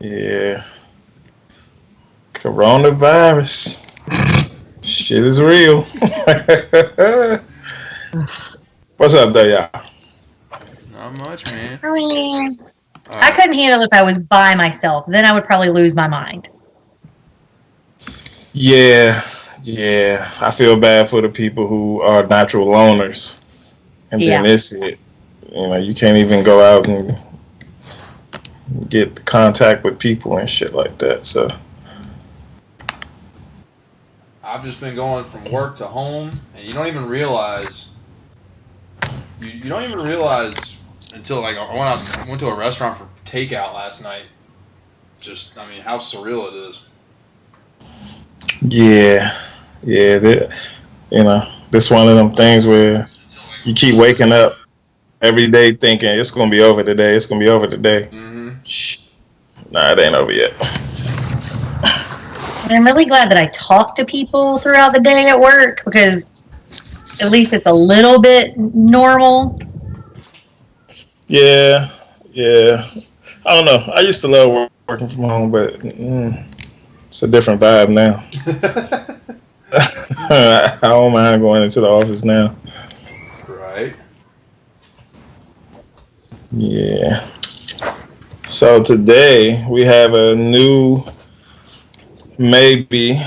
Yeah. Coronavirus. Shit is real. What's up, though, y'all? Not much, man. I mean, All I right. couldn't handle it if I was by myself. Then I would probably lose my mind. Yeah, yeah. I feel bad for the people who are natural loners, and then Yeah. this it. You can't even go out and get contact with people and shit like that. So I've just been going from work to home, and you don't even realize. You don't even realize until like I went to a restaurant for takeout last night. Just I mean how surreal it is. yeah, yeah. This one of them things where you keep waking up every day thinking it's gonna be over today. It's gonna be over today. Mm-hmm. Nah, it ain't over yet. And I'm really glad that I talk to people throughout the day at work because at least it's a little bit normal. Yeah, yeah. I don't know. I used to love working from home, but it's a different vibe now. I don't mind going into the office now. Right. Yeah. So today we have a new, maybe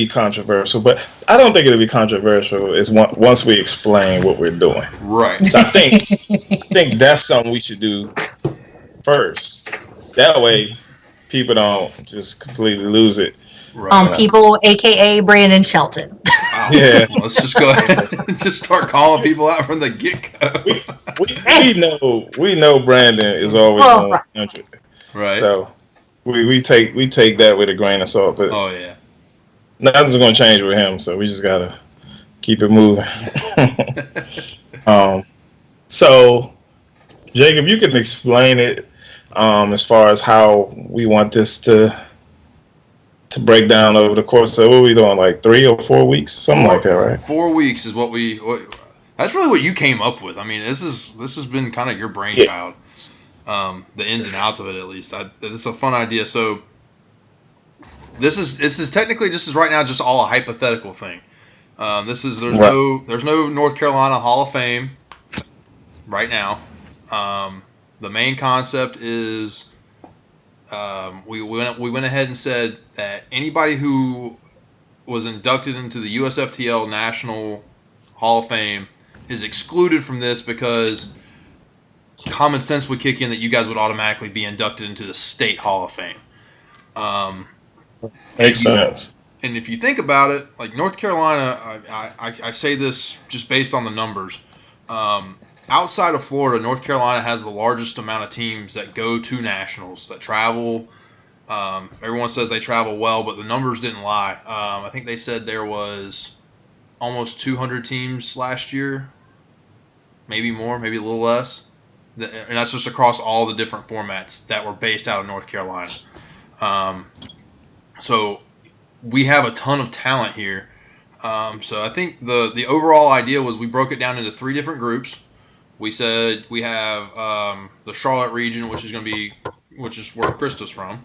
controversial, but I don't think it'll be controversial. Is once we explain what we're doing. Right. So I think that's something we should do first. That way, people don't just completely lose it. Right. People, aka Brandon Shelton. Wow. Yeah. Let's just go ahead and just start calling people out from the get go. We know Brandon is always on 100. Right. So we take that with a grain of salt, but Oh yeah. nothing's gonna change with him. So we just gotta keep it moving. So Jacob, you can explain it as far as how we want this to break down over the course of what we doing, like 3 or 4 weeks, something like that, right? 4 weeks is what that's really what you came up with. I mean, this has been kind of your brainchild. Yeah. The ins and outs of it, at least. It's a fun idea. So this is technically right now just all a hypothetical thing. There's no North Carolina Hall of Fame right now. The main concept is we went ahead and said that anybody who was inducted into the USFTL National Hall of Fame is excluded from this because common sense would kick in that you guys would automatically be inducted into the State Hall of Fame. Makes sense. And if you think about it, like North Carolina, I say this just based on the numbers. Outside of Florida, North Carolina has the largest amount of teams that go to nationals, that travel. Everyone says they travel well, but the numbers didn't lie. I think they said there was almost 200 teams last year, maybe more, maybe a little less. And that's just across all the different formats that were based out of North Carolina. So we have a ton of talent here. So I think the overall idea was we broke it down into 3 different groups. We said we have the Charlotte region, which is where Krista's from.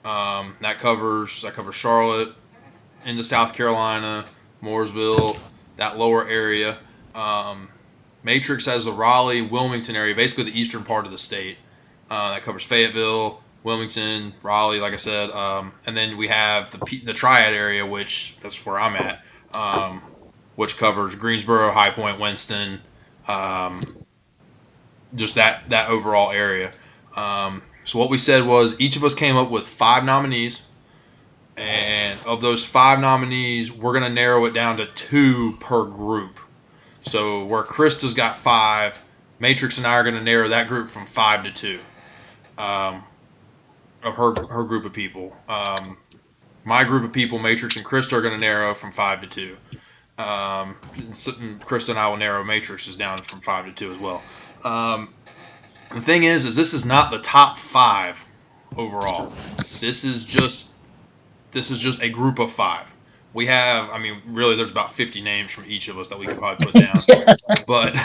That covers Charlotte into South Carolina, Mooresville, that lower area. Matrix has the Raleigh, Wilmington area, basically the eastern part of the state. That covers Fayetteville, Wilmington, Raleigh, like I said. And then we have the Triad area, which that's where I'm at, which covers Greensboro, High Point, Winston, just that overall area. So what we said was each of us came up with 5 nominees. And of those 5 nominees, we're going to narrow it down to 2 per group. So where Krista's got 5, Matrix and I are going to narrow that group from 5 to 2 of her group of people. My group of people, Matrix and Krista, are going to narrow from 5 to 2. Krista and I will narrow Matrix's down from 5 to 2 as well. The thing is this is not the top 5 overall. This is just a group of 5. We have, really, there's about 50 names from each of us that we could probably put down. But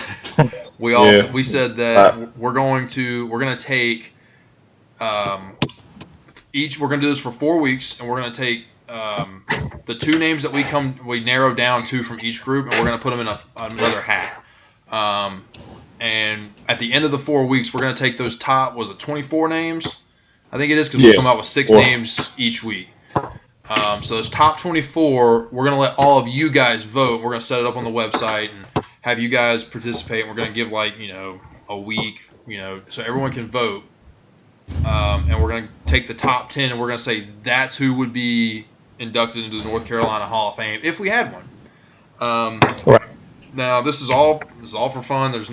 we said that we're going to take we're going to do this for 4 weeks, and we're going to take the 2 names that we narrow down to from each group, and we're going to put them in another hat. And at the end of the 4 weeks, we're going to take those top, 24 names? I think it is, because we'll come out with 6 names each week. So those top 24, we're going to let all of you guys vote. We're going to set it up on the website and have you guys participate. And we're going to give a week, so everyone can vote. And we're going to take the top 10 and we're going to say that's who would be inducted into the North Carolina Hall of Fame if we had one. Right. Now this is all for fun. It's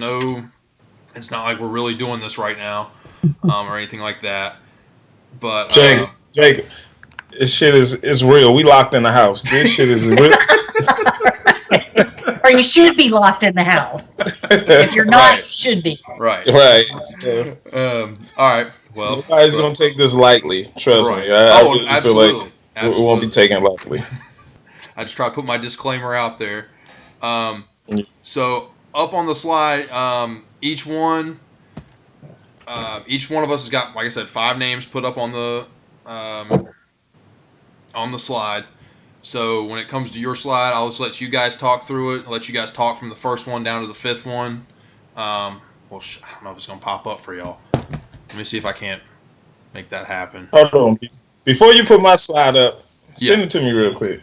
not like we're really doing this right now or anything like that. But Jacob, this shit is real. We locked in the house. This shit is real. Or you should be locked in the house. If you're not, you should be. Right. So, all right. Well, nobody's gonna take this lightly. Trust me. I really absolutely. Feel like it won't be taken lightly. I just try to put my disclaimer out there. So up on the slide, each one of us has got, like I said, 5 names put up on the slide. So when it comes to your slide, I'll just let you guys talk through it. I'll let you guys talk from the first one down to the 5th one. I don't know if it's gonna pop up for y'all. Let me see if I can't make that happen. Hold on. Before you put my slide up, send it to me real quick.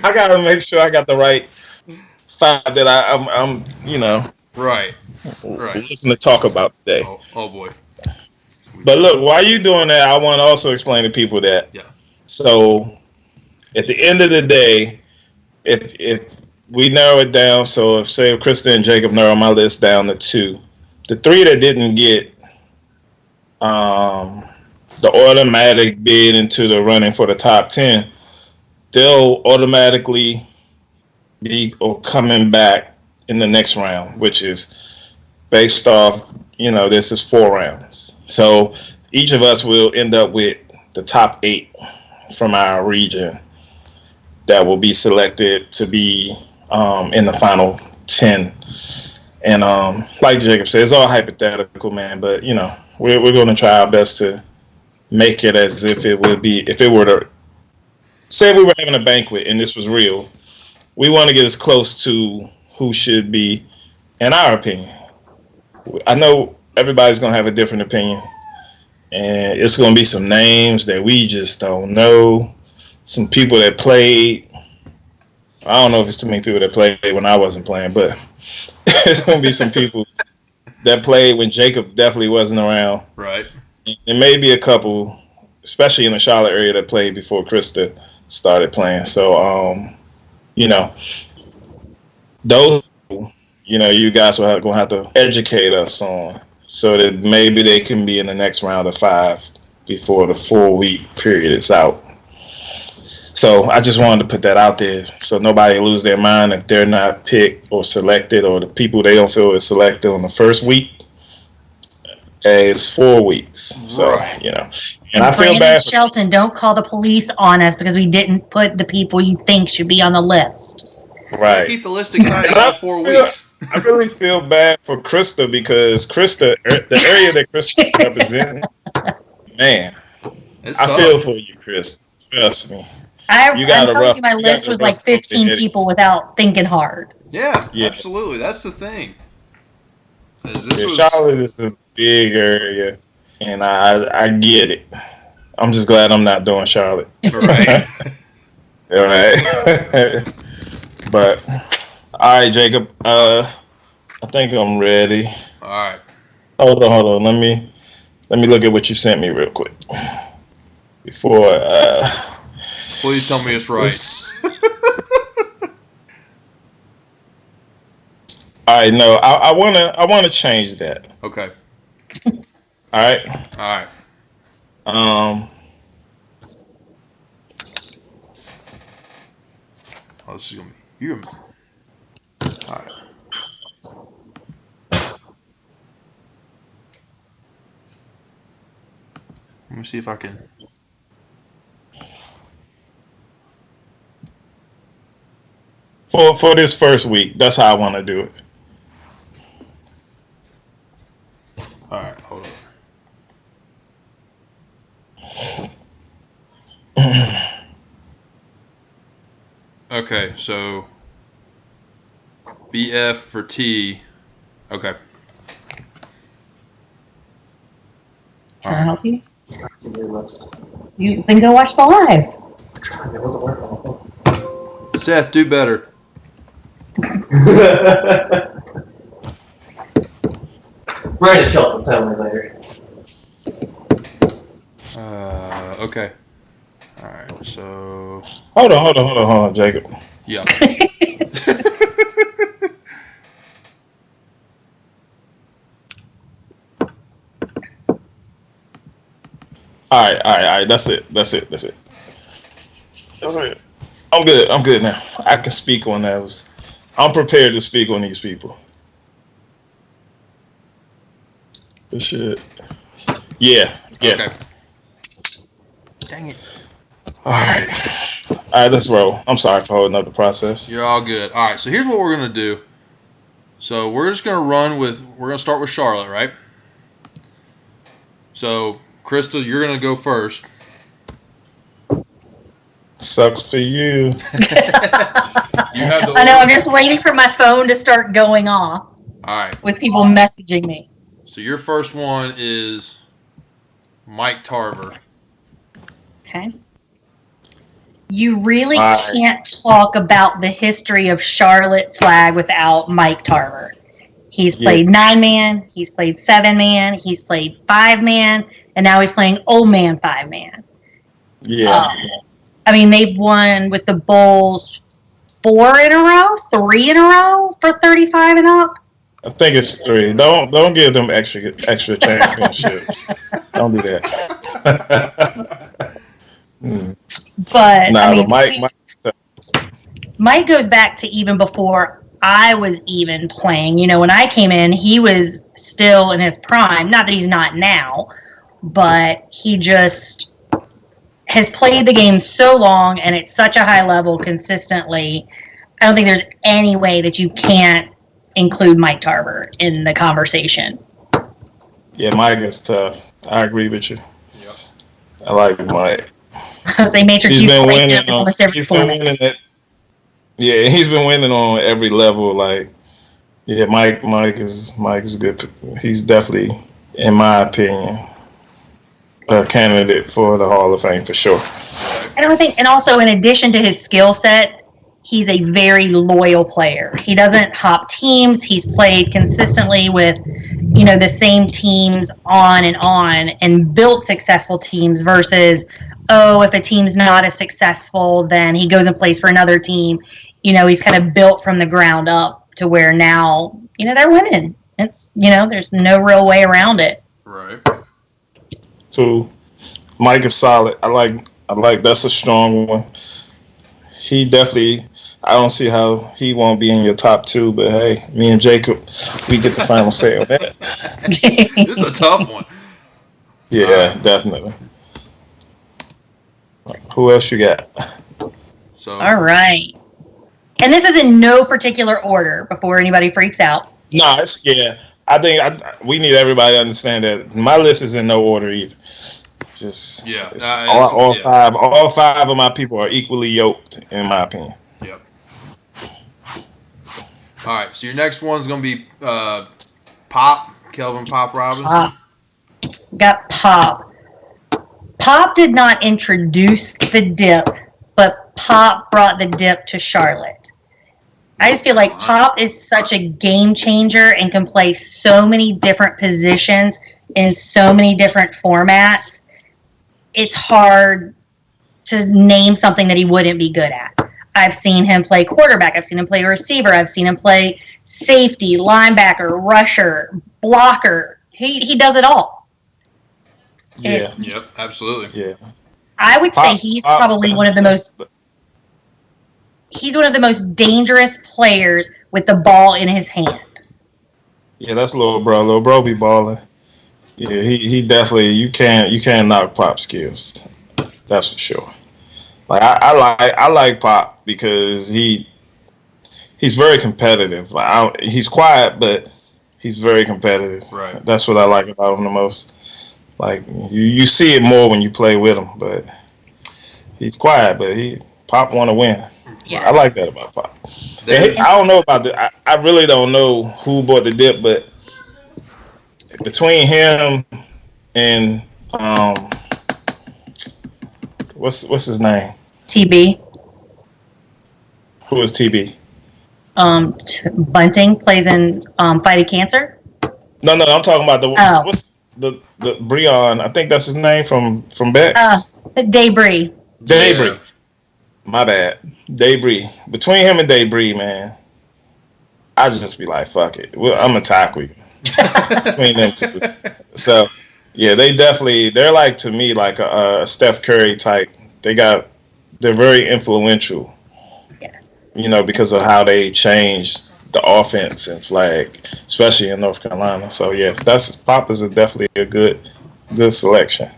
I gotta make sure I got the right 5 that I'm Right. looking to talk about today. Oh boy. But look, while you doing that, I want to also explain to people that. Yeah. So, at the end of the day, if we narrow it down, so if Krista and Jacob narrow my list down to 2, the 3 that didn't get the automatic bid into the running for the top 10, they'll automatically be coming back in the next round, which is based off, this is 4 rounds. So each of us will end up with the top 8 from our region that will be selected to be in the final 10. And like Jacob said, it's all hypothetical, man. But we're going to try our best to make it as if it would be, if it were to say we were having a banquet and this was real. We want to get as close to who should be, in our opinion. I know everybody's going to have a different opinion, and it's going to be some names that we just don't know. Some people that played. I don't know if it's too many people that played when I wasn't playing, but there's going to be some people that played when Jacob definitely wasn't around. Right. And maybe a couple, especially in the Charlotte area, that played before Krista started playing. So, those, you guys are going to have to educate us on, so that maybe they can be in the next round of 5 before the 4-week period is out. So I just wanted to put that out there so nobody lose their mind if they're not picked or selected, or the people they don't feel is selected on the first week. It's 4 weeks. So, And I feel bad. Shelton, don't call the police on us because we didn't put the people you think should be on the list. Right. Keep the list exciting for 4 weeks. I really feel bad for Krista, because the area that Krista represents, man, It's I tough. feel for you, Chris. Trust me. I'm telling you, my list was like 15 people without thinking hard. Yeah, absolutely. That's the thing. Charlotte is a big area, and I get it. I'm just glad I'm not doing Charlotte. Right. All right. But all right, Jacob. I think I'm ready. All right. Hold on. Let me look at what you sent me real quick before. Please tell me it's right. All right. No, I wanna change that. Okay. All right. All right. Oh, this is gonna be you. All right. Let me see if I can. For this first week, that's how I want to do it. All right, hold on. Okay, so BF for T. Okay. Can I help you? You then go watch the live. Seth, do better. Brandon Shelton, tell me later. Okay. All right, so. Hold on, Jacob. Yeah. All right. That's it. I'm good now. I can speak on those. I'm prepared to speak on these people. This shit. Yeah. Okay. Dang it. All right, let's roll. I'm sorry for holding up the process. You're all good. All right, so here's what we're going to do. So we're just going to we're going to start with Charlotte, right? So, Krista, you're going to go first. Sucks for you. I know, I'm just waiting for my phone to start going off. All right. With people messaging me. So your first one is Mike Tarver. Okay. You really can't talk about the history of Charlotte Flag without Mike Tarver. He's played 9-man, he's played 7-man, he's played 5-man, and now he's playing old man 5-man. Yeah. I mean, they've won with the Bulls 3 in a row for 35 and up. I think it's 3. Don't give them extra championships. Don't do that. But nah, I mean, Mike goes back to even before I was even playing. You know, when I came in, he was still in his prime. Not that he's not now, but he just has played the game so long and at such a high level consistently. I don't think there's any way that you can't include Mike Tarver in the conversation. Yeah, Mike is tough. I agree with you. Yep. I like Mike. I was say Matrix. He's been winning almost every format. Yeah, he's been winning on every level. Like, yeah, Mike is good. He's definitely, in my opinion, a candidate for the Hall of Fame for sure. And also in addition to his skill set, he's a very loyal player. He doesn't hop teams. He's played consistently with, you know, the same teams on and built successful teams versus, if a team's not as successful, then he goes and plays for another team. You know, he's kind of built from the ground up to where now, you know, they're winning. It's, you know, there's no real way around it. Right. So Mike is solid. I like that's a strong one. He definitely, I don't see how he won't be in your top 2, but hey, me and Jacob, we get the final say on that. This is a tough one. Yeah, definitely. Who else you got? So all right. And this is in no particular order before anybody freaks out. No, I think we need everybody to understand that my list is in no order either. Just all five of my people are equally yoked, in my opinion. Yep. All right, so your next one's gonna be Kelvin Pop Robinson. Got Pop. Pop did not introduce the dip, but Pop brought the dip to Charlotte. I just feel like Pop is such a game changer and can play so many different positions in so many different formats. It's hard to name something that he wouldn't be good at. I've seen him play quarterback. I've seen him play receiver. I've seen him play safety, linebacker, rusher, blocker. He does it all. Yeah. Yep, absolutely. Yeah. I would say he's probably one of the most dangerous players with the ball in his hand. Yeah, that's Lil Bro. Lil Bro be balling. Yeah, he definitely, you can't knock Pop skills. That's for sure. Like I like Pop because he's very competitive. Like, he's quiet, but He's very competitive. Right. That's what I like about him the most. Like you see it more when you play with him, but he's quiet. But Pop want to win. Yeah. I like that about Pop. There's- I don't know about I really don't know who bought the dip, but between him and what's his name? TB. Who is TB? Bunting plays in Fighting Cancer. No, I'm talking about Oh. what's the Breon. I think that's his name from Bex. Debris. Debris. Yeah. My bad. Debris. Between him and Debris, man, I just be like, fuck it. I'm a tackle between them two. So yeah, they're like, to me, like a Steph Curry type. They're very influential. Yeah. Because of how they changed the offense and flag, especially in North Carolina. So yeah, Pop is definitely a good selection.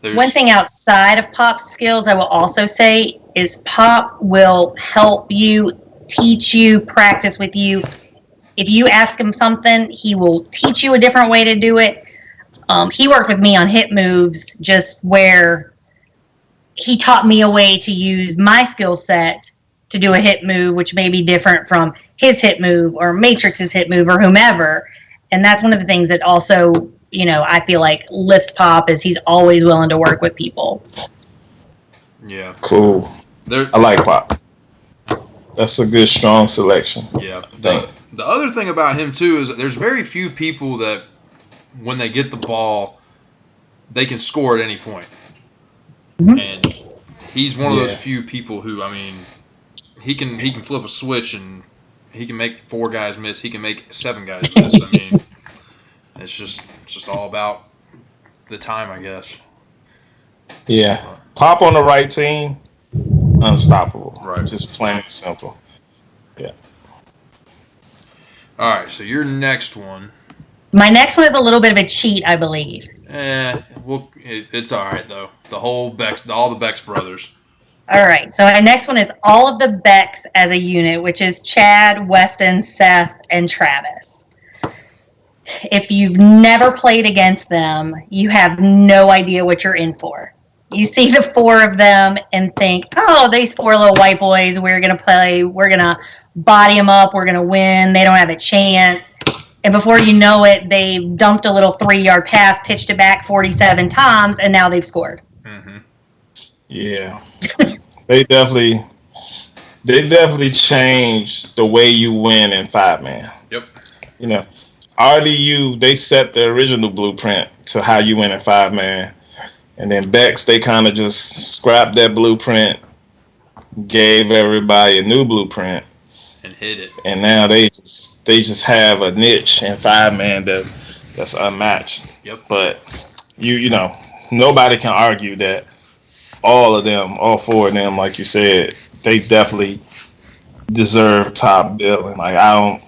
One thing outside of Pop's skills, I will also say, is Pop will help you, teach you, practice with you. If you ask him something, he will teach you a different way to do it. He worked with me on hip moves, just where he taught me a way to use my skill set to do a hip move, which may be different from his hip move or Matrix's hip move or whomever. And that's one of the things that also, I feel like lifts Pop, is he's always willing to work with people. Yeah. Cool. I like Pop. That's a good, strong selection. Yeah. The other thing about him, too, is that there's very few people that, when they get the ball, they can score at any point. Mm-hmm. And he's one of those few people who, he can flip a switch and he can make 4 guys miss. He can make 7 guys miss. It's just all about the time, I guess. Yeah. Pop on the right team, unstoppable. Right. Just plain and simple. Yeah. All right, so your next one. My next one is a little bit of a cheat, I believe. It's all right, though. All the Bex brothers. All right, so my next one is all of the Becks as a unit, which is Chad, Weston, Seth, and Travis. If you've never played against them, you have no idea what you're in for. You see the 4 of them and think, oh, these 4 little white boys, we're going to play, we're going to body them up, we're going to win, they don't have a chance. And before you know it, they've dumped a little 3-yard pass, pitched it back 47 times, and now they've scored. Mm-hmm. Yeah. They definitely changed the way you win in 5-man. Yep. RDU, they set the original blueprint to how you win in 5-man. And then Bex, they kind of just scrapped that blueprint, gave everybody a new blueprint, and hit it. And now they just have a niche in 5-man that's unmatched. Yep. But nobody can argue that all 4 of them, like you said, they definitely deserve top billing. Like, I don't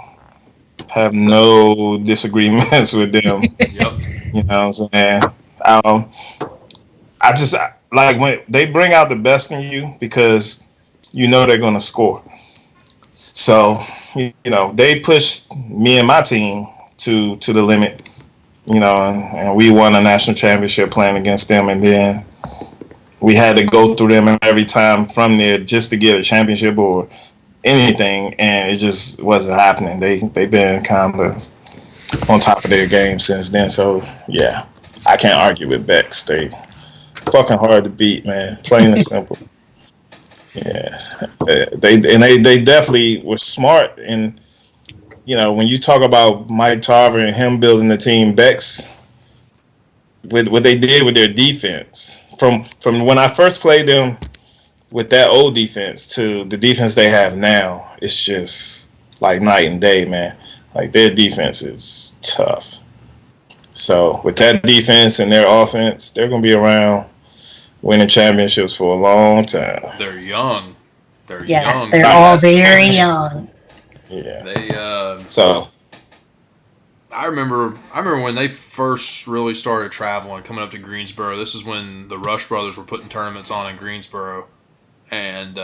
have no disagreements with them. Yep. You know what I'm saying? I just like when they bring out the best in you, because they're going to score. So, they pushed me and my team to the limit, and we won a national championship playing against them. And then we had to go through them every time from there just to get a championship or anything. And it just wasn't happening. They've been kind of on top of their game since then. So, yeah, I can't argue with Bex. They fucking hard to beat, man. Plain and simple. Yeah, they definitely were smart. And when you talk about Mike Tarver and him building the team, Bex, with what they did with their defense, from when I first played them with that old defense to the defense they have now, it's just like night and day, man. Like, their defense is tough. So with that defense and their offense, they're gonna be around winning championships for a long time. They're young. They're yes, young. they're all very young. Yeah. So I remember when they first really started traveling, coming up to Greensboro. This is when the Rush brothers were putting tournaments on in Greensboro, and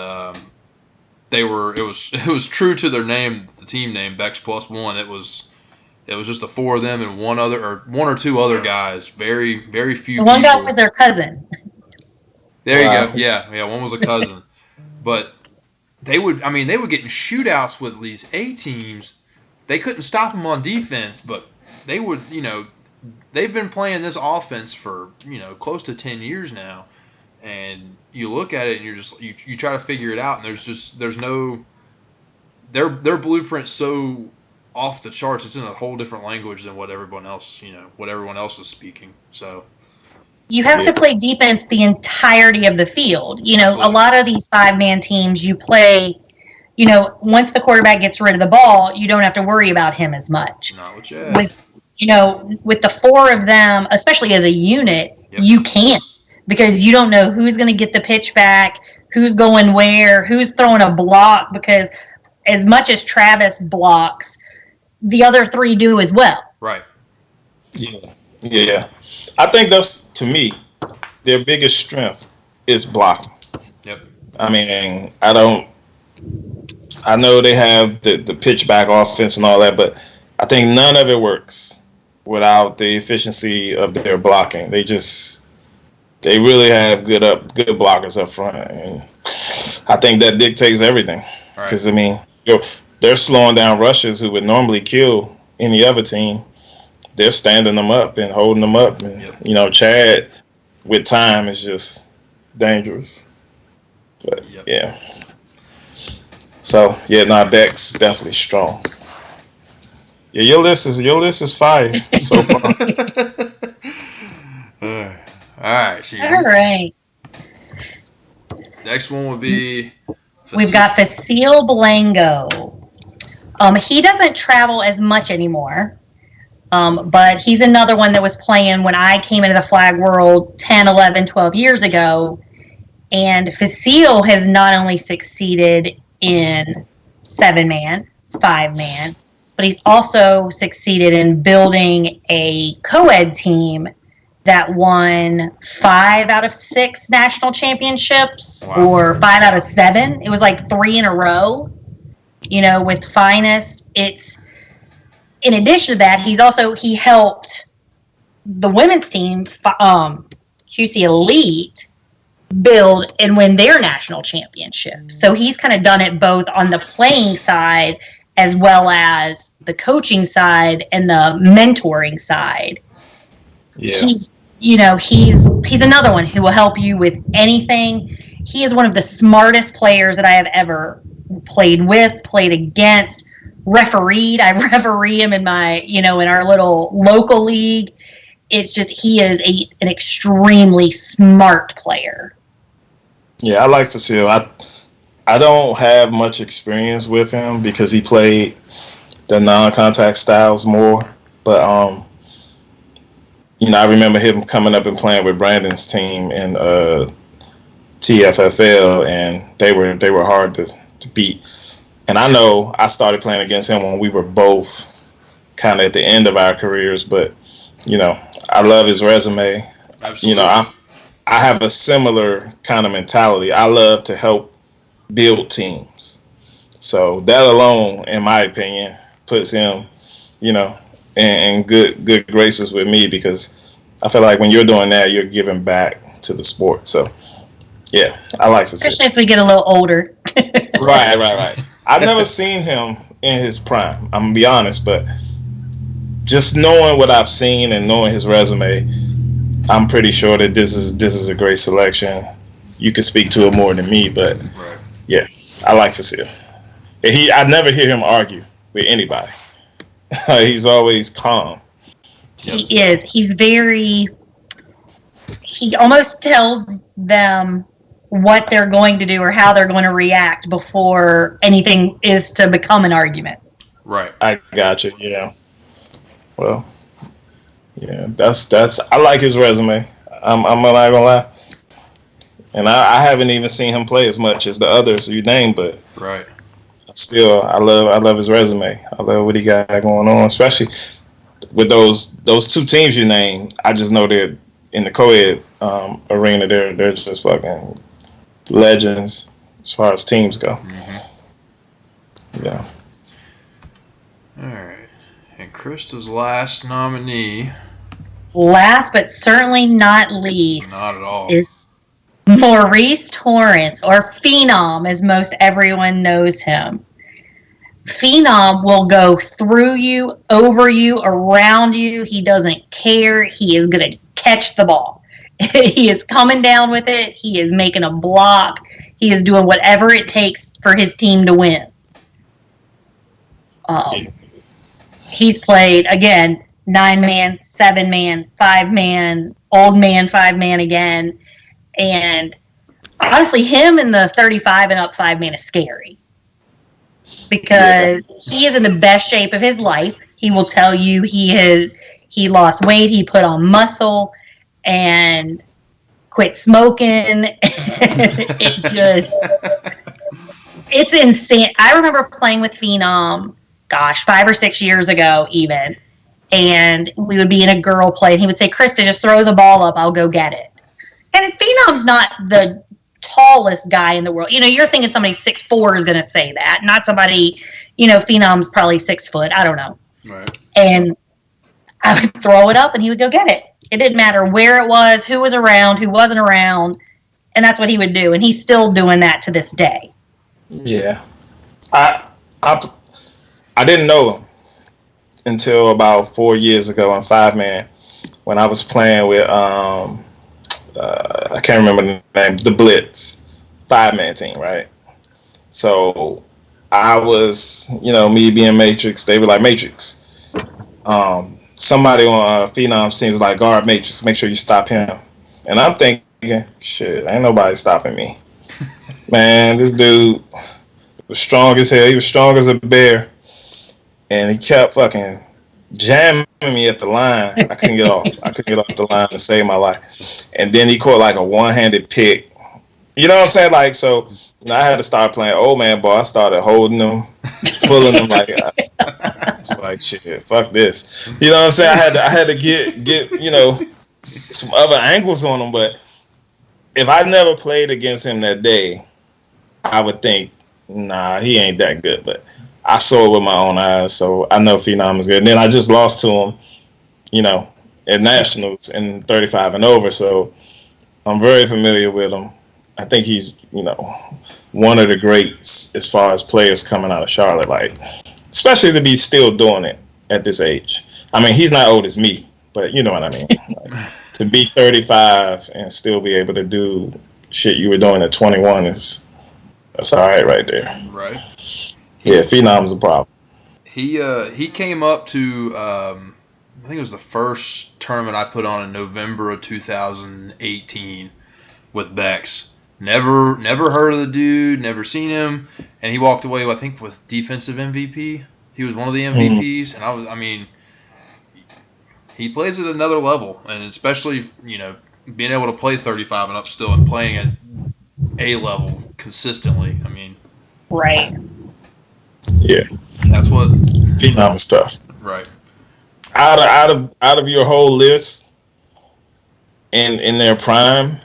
it was true to their name, the team name, Bex Plus One. It was It was just the four of them and one or two other guys. Very, very few The one people. guy was their cousin. There you Wow. go. Yeah, one was a cousin. But they would get in shootouts with these A teams. They couldn't stop them on defense, but they would, they've been playing this offense for, close to 10 years now. And you look at it and you're just, you try to figure it out, and there's no, their blueprint's so off the charts. It's in a whole different language than what everyone else is speaking. So You have to play defense the entirety of the field. Absolutely. A lot of these 5-man teams you play, once the quarterback gets rid of the ball, you don't have to worry about him as much. Not yet. With the four of them, especially as a unit, you can't, because you don't know who's going to get the pitch back, who's going where, who's throwing a block, because as much as Travis blocks, the other three do as well. Right. Yeah. I think that's, to me, their biggest strength is blocking. Yep. I mean, I know they have the pitch back offense and all that, but I think none of it works without the efficiency of their blocking. They really have good blockers up front, and I think that dictates everything. Because they're slowing down rushers who would normally kill any other team. They're standing them up and holding them up, and Chad with time is just dangerous. But yeah. So Beck's definitely strong. Yeah, your list is fire so far. All right. So All right. Next one would be. We've got Facile Blango. He doesn't travel as much anymore, but he's another one that was playing when I came into the flag world 10, 11, 12 years ago. And Facile has not only succeeded in 7-man, 5-man, but he's also succeeded in building a co-ed team that won 5 out of 6 national championships, or 5 out of 7. It was like 3 in a row, with Finest. It's, in addition to that, he helped the women's team, QC Elite, build and win their national championship. So he's kind of done it both on the playing side as well as the coaching side and the mentoring side. Yeah. He's another one who will help you with anything. He is one of the smartest players that I have ever played with, played against, refereed. I referee him in my, in our little local league. It's just, he is an extremely smart player. Yeah, I like Facile. I don't have much experience with him because he played the non-contact styles more, but I remember him coming up and playing with Brandon's team in TFFL, and they were hard to beat. And I know I started playing against him when we were both kind of at the end of our careers, but I love his resume. Absolutely. I have a similar kind of mentality. I love to help build teams. So that alone, in my opinion, puts him, in good graces with me, because I feel like when you're doing that, you're giving back to the sport. So, yeah, I like Facile. Especially as we get a little older. Right. I've never seen him in his prime, I'm going to be honest, but just knowing what I've seen and knowing his resume, I'm pretty sure that this is a great selection. You can speak to it more than me, but yeah, I like Facile. I never hear him argue with anybody. He's always calm. He is. He almost tells them what they're going to do or how they're going to react before anything is to become an argument. Right. I got you. Yeah. Well, yeah, that's. I like his resume. I'm not gonna lie. And I haven't even seen him play as much as the others you named, but right. Still, I love his resume. I love what he got going on, especially with those two teams you named. I just know they're in the co-ed arena. They're just fucking legends as far as teams go. Mm-hmm. Yeah. All right. And Krista's last nominee. Last but certainly not least. Not at all. Is Maurice Torrance, or Phenom, as most everyone knows him. Phenom will go through you, over you, around you. He doesn't care. He is going to catch the ball. He is coming down with it. He is making a block. He is doing whatever it takes for his team to win. He's played, again, 9-man, 7-man, 5-man, old man, 5-man again. And honestly, him in the 35 and up 5-man is scary. Because he is in the best shape of his life. He will tell you he lost weight, he put on muscle, and quit smoking. It's insane. I remember playing with Phenom, 5 or 6 years ago even, and we would be in a girl play, and he would say, Krista, just throw the ball up, I'll go get it. And Phenom's not the tallest guy in the world. You're thinking somebody 6'4" is going to say that, not somebody, Phenom's probably 6 foot. I don't know. Right. And I would throw it up and he would go get it. It didn't matter where it was, who was around, who wasn't around. And that's what he would do. And he's still doing that to this day. Yeah. I didn't know him until about 4 years ago in 5-man when I was playing with, I can't remember the name, the Blitz 5-man team, right? So I was, me being Matrix, they were like Matrix. Somebody on Phenom's team was like, guard Matrix, make sure you stop him. And I'm thinking, shit, ain't nobody stopping me. Man, this dude was strong as hell. He was strong as a bear. And he kept fucking jamming me at the line. I couldn't get off. I couldn't get off the line to save my life. And then he caught like a one-handed pick. You know what I'm saying? Like, so I had to start playing old man ball. I started holding them, pulling them like, it's like, shit, fuck this. You know what I'm saying? I had to get some other angles on him. But if I never played against him that day, I would think, nah, he ain't that good. But I saw it with my own eyes, so I know Phenom is good. And then I just lost to him, at Nationals in 35 and over, so I'm very familiar with him. I think he's, one of the greats as far as players coming out of Charlotte, like, especially to be still doing it at this age. I mean, he's not old as me, but you know what I mean. Like, to be 35 and still be able to do shit you were doing at 21 that's all right there. Right. Yeah, Phenom's a problem. He came up to I think it was the first tournament I put on in November of 2018 with Bex. Never heard of the dude, never seen him, and he walked away I think with defensive MVP. He was one of the MVPs, and he plays at another level, and especially being able to play 35 and up still and playing at A level consistently. I mean, right. Yeah, that's what Phenom stuff. Right. Out of your whole list, in their prime,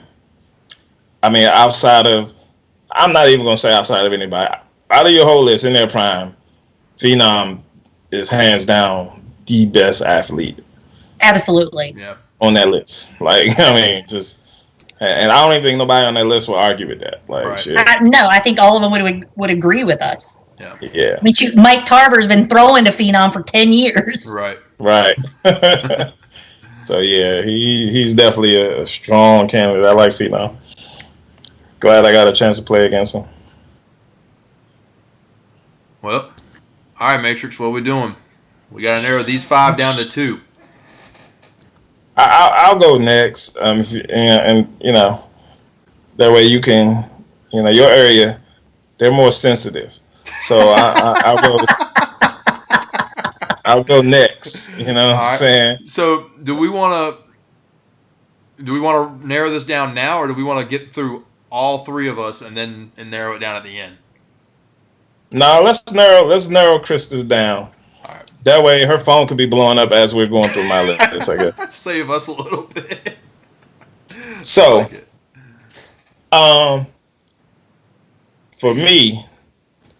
I mean, I'm not even gonna say outside of anybody. Out of your whole list in their prime, Phenom is hands down the best athlete. Absolutely. Yeah. On that list, like I mean, and I don't even think nobody on that list will argue with that. Like, right. Shit. No, I think all of them would agree with us. Yeah. I mean, Mike Tarver's been throwing to Phenom for 10 years. Right. So yeah, he's definitely a strong candidate. I like Phenom. Glad I got a chance to play against him. Well, all right, Matrix, what are we doing? We got to narrow these 5 down to 2. I'll go next. That way you can, your area, they're more sensitive. So I'll go next. You know what I'm saying? So do we want to narrow this down now, or do we want to get through all 3 of us and narrow it down at the end? No, let's narrow Krista's down. All right. That way her phone could be blowing up as we're going through my list, I guess. Save us a little bit. So, for me,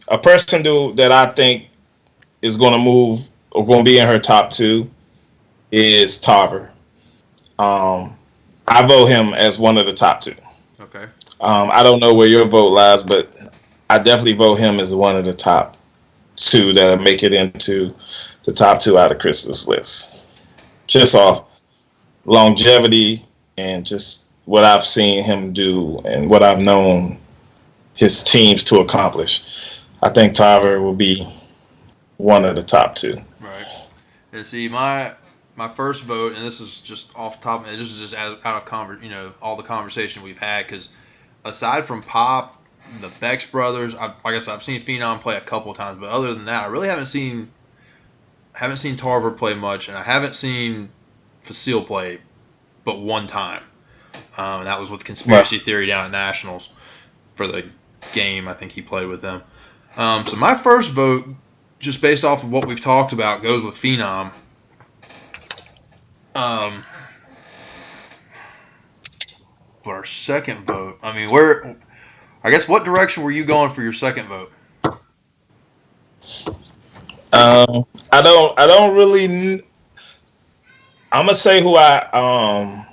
a person that I think is going to move are going to be in her top 2 is Tarver. I vote him as one of the top 2. Okay. I don't know where your vote lies, but I definitely vote him as one of the top 2 that make it into the top 2 out of Krista's list. Just off longevity and just what I've seen him do and what I've known his teams to accomplish. I think Tarver will be one of the top 2. Right. And see, my first vote, and this is just off the top, and this is just out of all the conversation we've had, because aside from Pop, the Bex brothers, like I said, I've seen Phenom play a couple of times, but other than that, I really haven't seen Tarver play much, and I haven't seen Facile play but one time. And that was with Conspiracy Theory down at Nationals for the game I think he played with them. So my first vote, just based off of what we've talked about, goes with Phenom. For our second vote, I mean, what direction were you going for your second vote? I don't really. I'm gonna say who I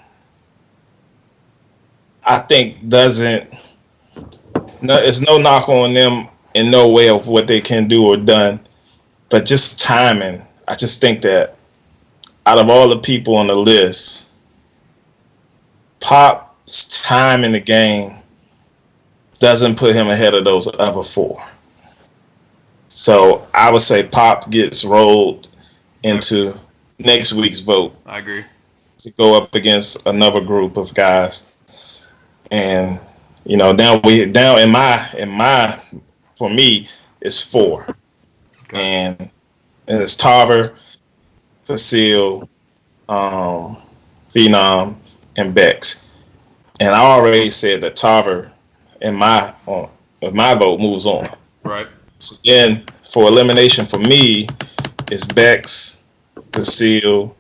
think doesn't. No, it's no knock on them in no way of what they can do or done, but just timing. I just think that out of all the people on the list, Pop's time in the game doesn't put him ahead of those other 4. So I would say Pop gets rolled into next week's vote. I agree. To go up against another group of guys, and now in my for me it's 4, okay. and it's Tarver, Facile, Phenom, and Bex. And I already said that Tarver in my vote moves on. Right. So then for elimination for me, it's Bex, Facile,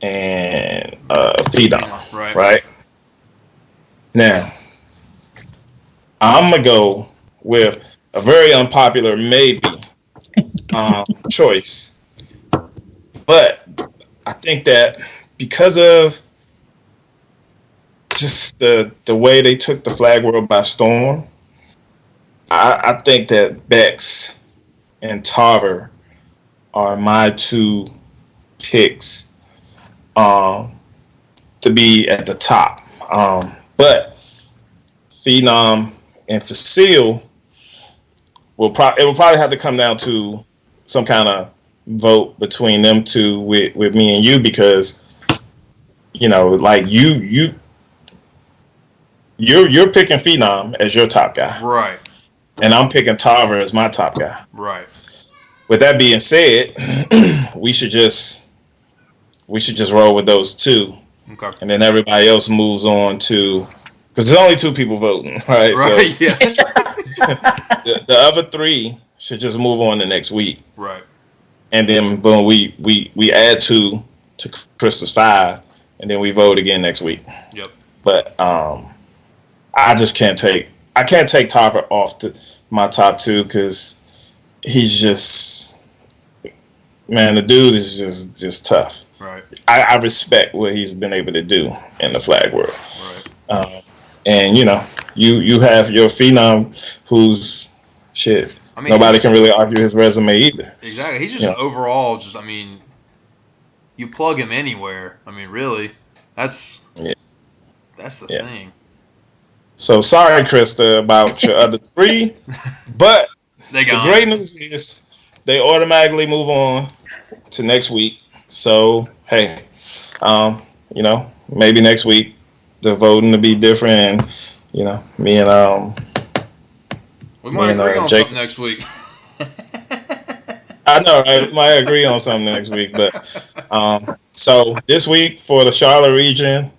and Phenom. Right. Now, I'm gonna go with a very unpopular maybe choice, but I think that because of just the way they took the flag world by storm, I think that Bex and Tarver are my 2 picks to be at the top. But Phenom and Facile will probably have to come down to some kind of vote between them 2 with me and you, because like you're picking Phenom as your top guy, right? And I'm picking Tarver as my top guy, right? With that being said, we should just roll with those 2, okay, and then everybody else moves on to, because there's only 2 people voting, right? Right. So, yeah. the other 3 should just move on to next week, right? And then boom, we add 2 to Krista's 5, and then we vote again next week. Yep. But I just can't take Tarver off my top 2, because he's just, man, the dude is just tough. Right. I respect what he's been able to do in the flag world. Right. And you have your Phenom, who's shit. I mean, nobody can really argue his resume either. Exactly. He's just overall, you plug him anywhere. I mean, really, that's the thing. So sorry, Krista, about your other 3, but the great news is they automatically move on to next week. So hey, maybe next week the voting to be different, and me and we might agree on something next week. I know, right? We might agree on something next week, but so this week for the Charlotte region,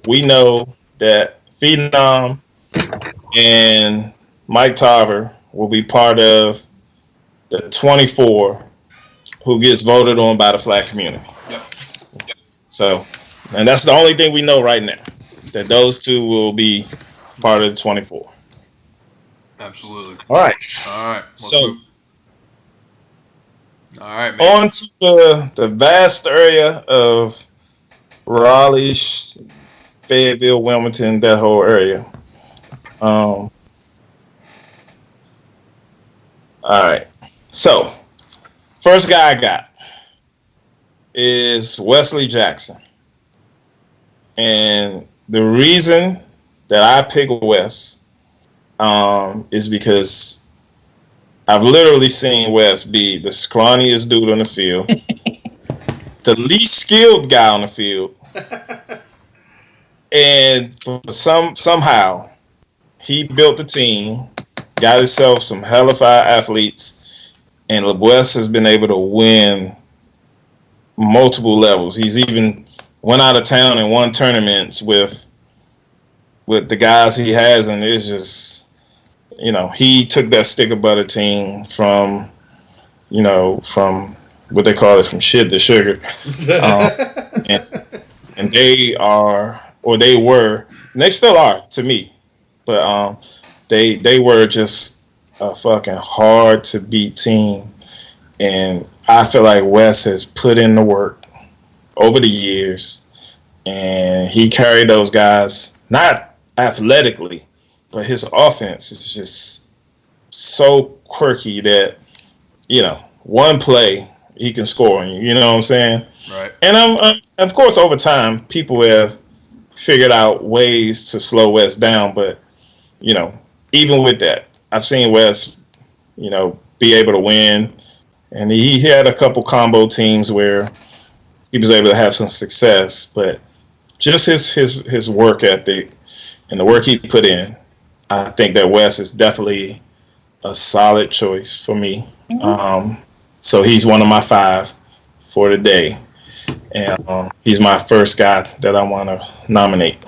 we know that Phenom and Mike Tarver will be part of the 24 who gets voted on by the flag community. Yep. So, and that's the only thing we know right now, that those 2 will be part of the 24. Absolutely. All right. All right. So All right, man. On to the vast area of Raleigh, Fayetteville, Wilmington, that whole area. All right. So, first guy I got is Wesley Jackson. And the reason that I pick Wes is because I've literally seen Wes be the scrawniest dude on the field, the least skilled guy on the field, and somehow he built the team, got himself some hellified athletes, and Wes has been able to win multiple levels. He's even went out of town and won tournaments with the guys he has, and it's just, he took that stick of butter team from what they call it, from shit to sugar. And they are, or they were, and they still are to me, but they were just a fucking hard to beat team. And I feel like Wes has put in the work over the years, and he carried those guys, not athletically, but his offense is just so quirky that, one play he can score on you. You know what I'm saying? Right. And of course, over time, people have figured out ways to slow Wes down. But, even with that, I've seen Wes, be able to win. And he had a couple combo teams where he was able to have some success. But just his work ethic and the work he put in, I think that Wes is definitely a solid choice for me. So he's one of my 5 for the day. And he's my first guy that I want to nominate.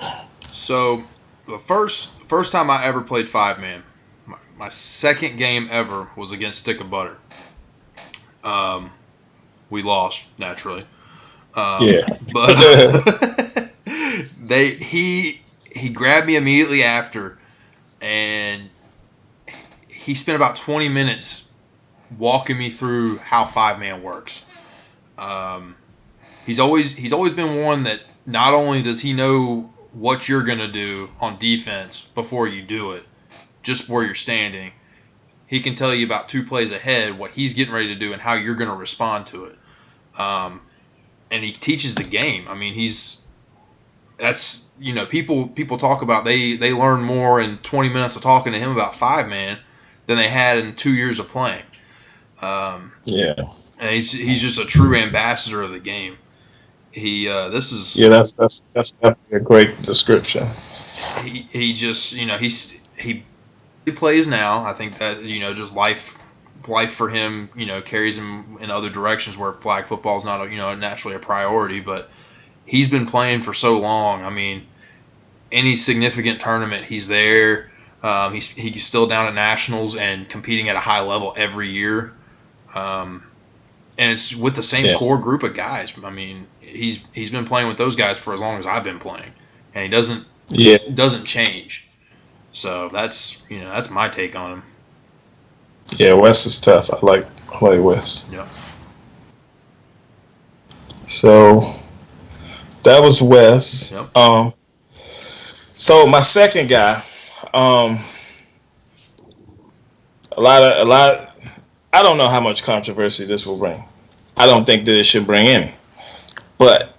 So the first time I ever played 5-man, my second game ever was against Stick of Butter. We lost, naturally. But he grabbed me immediately after, and he spent about 20 minutes walking me through how 5-man works. He's always been one that not only does he know what you're going to do on defense before you do it, just where you're standing, he can tell you about 2 plays ahead what he's getting ready to do and how you're going to respond to it. And he teaches the game. I mean, people talk about they learn more in 20 minutes of talking to him about 5-man than they had in 2 years of playing. And he's just a true ambassador of the game. That's definitely a great description. He just he plays now. I think that just life for him carries him in other directions where flag football is not naturally a priority. But he's been playing for so long. I mean, any significant tournament, he's there. He's still down at nationals and competing at a high level every year. And it's with the same core group of guys. I mean, he's been playing with those guys for as long as I've been playing, and he doesn't change. So that's my take on him. Yeah, Wes is tough. I like Wes. Yeah. So that was Wes. Yep. So my second guy, a lot. I don't know how much controversy this will bring. I don't think that it should bring any. But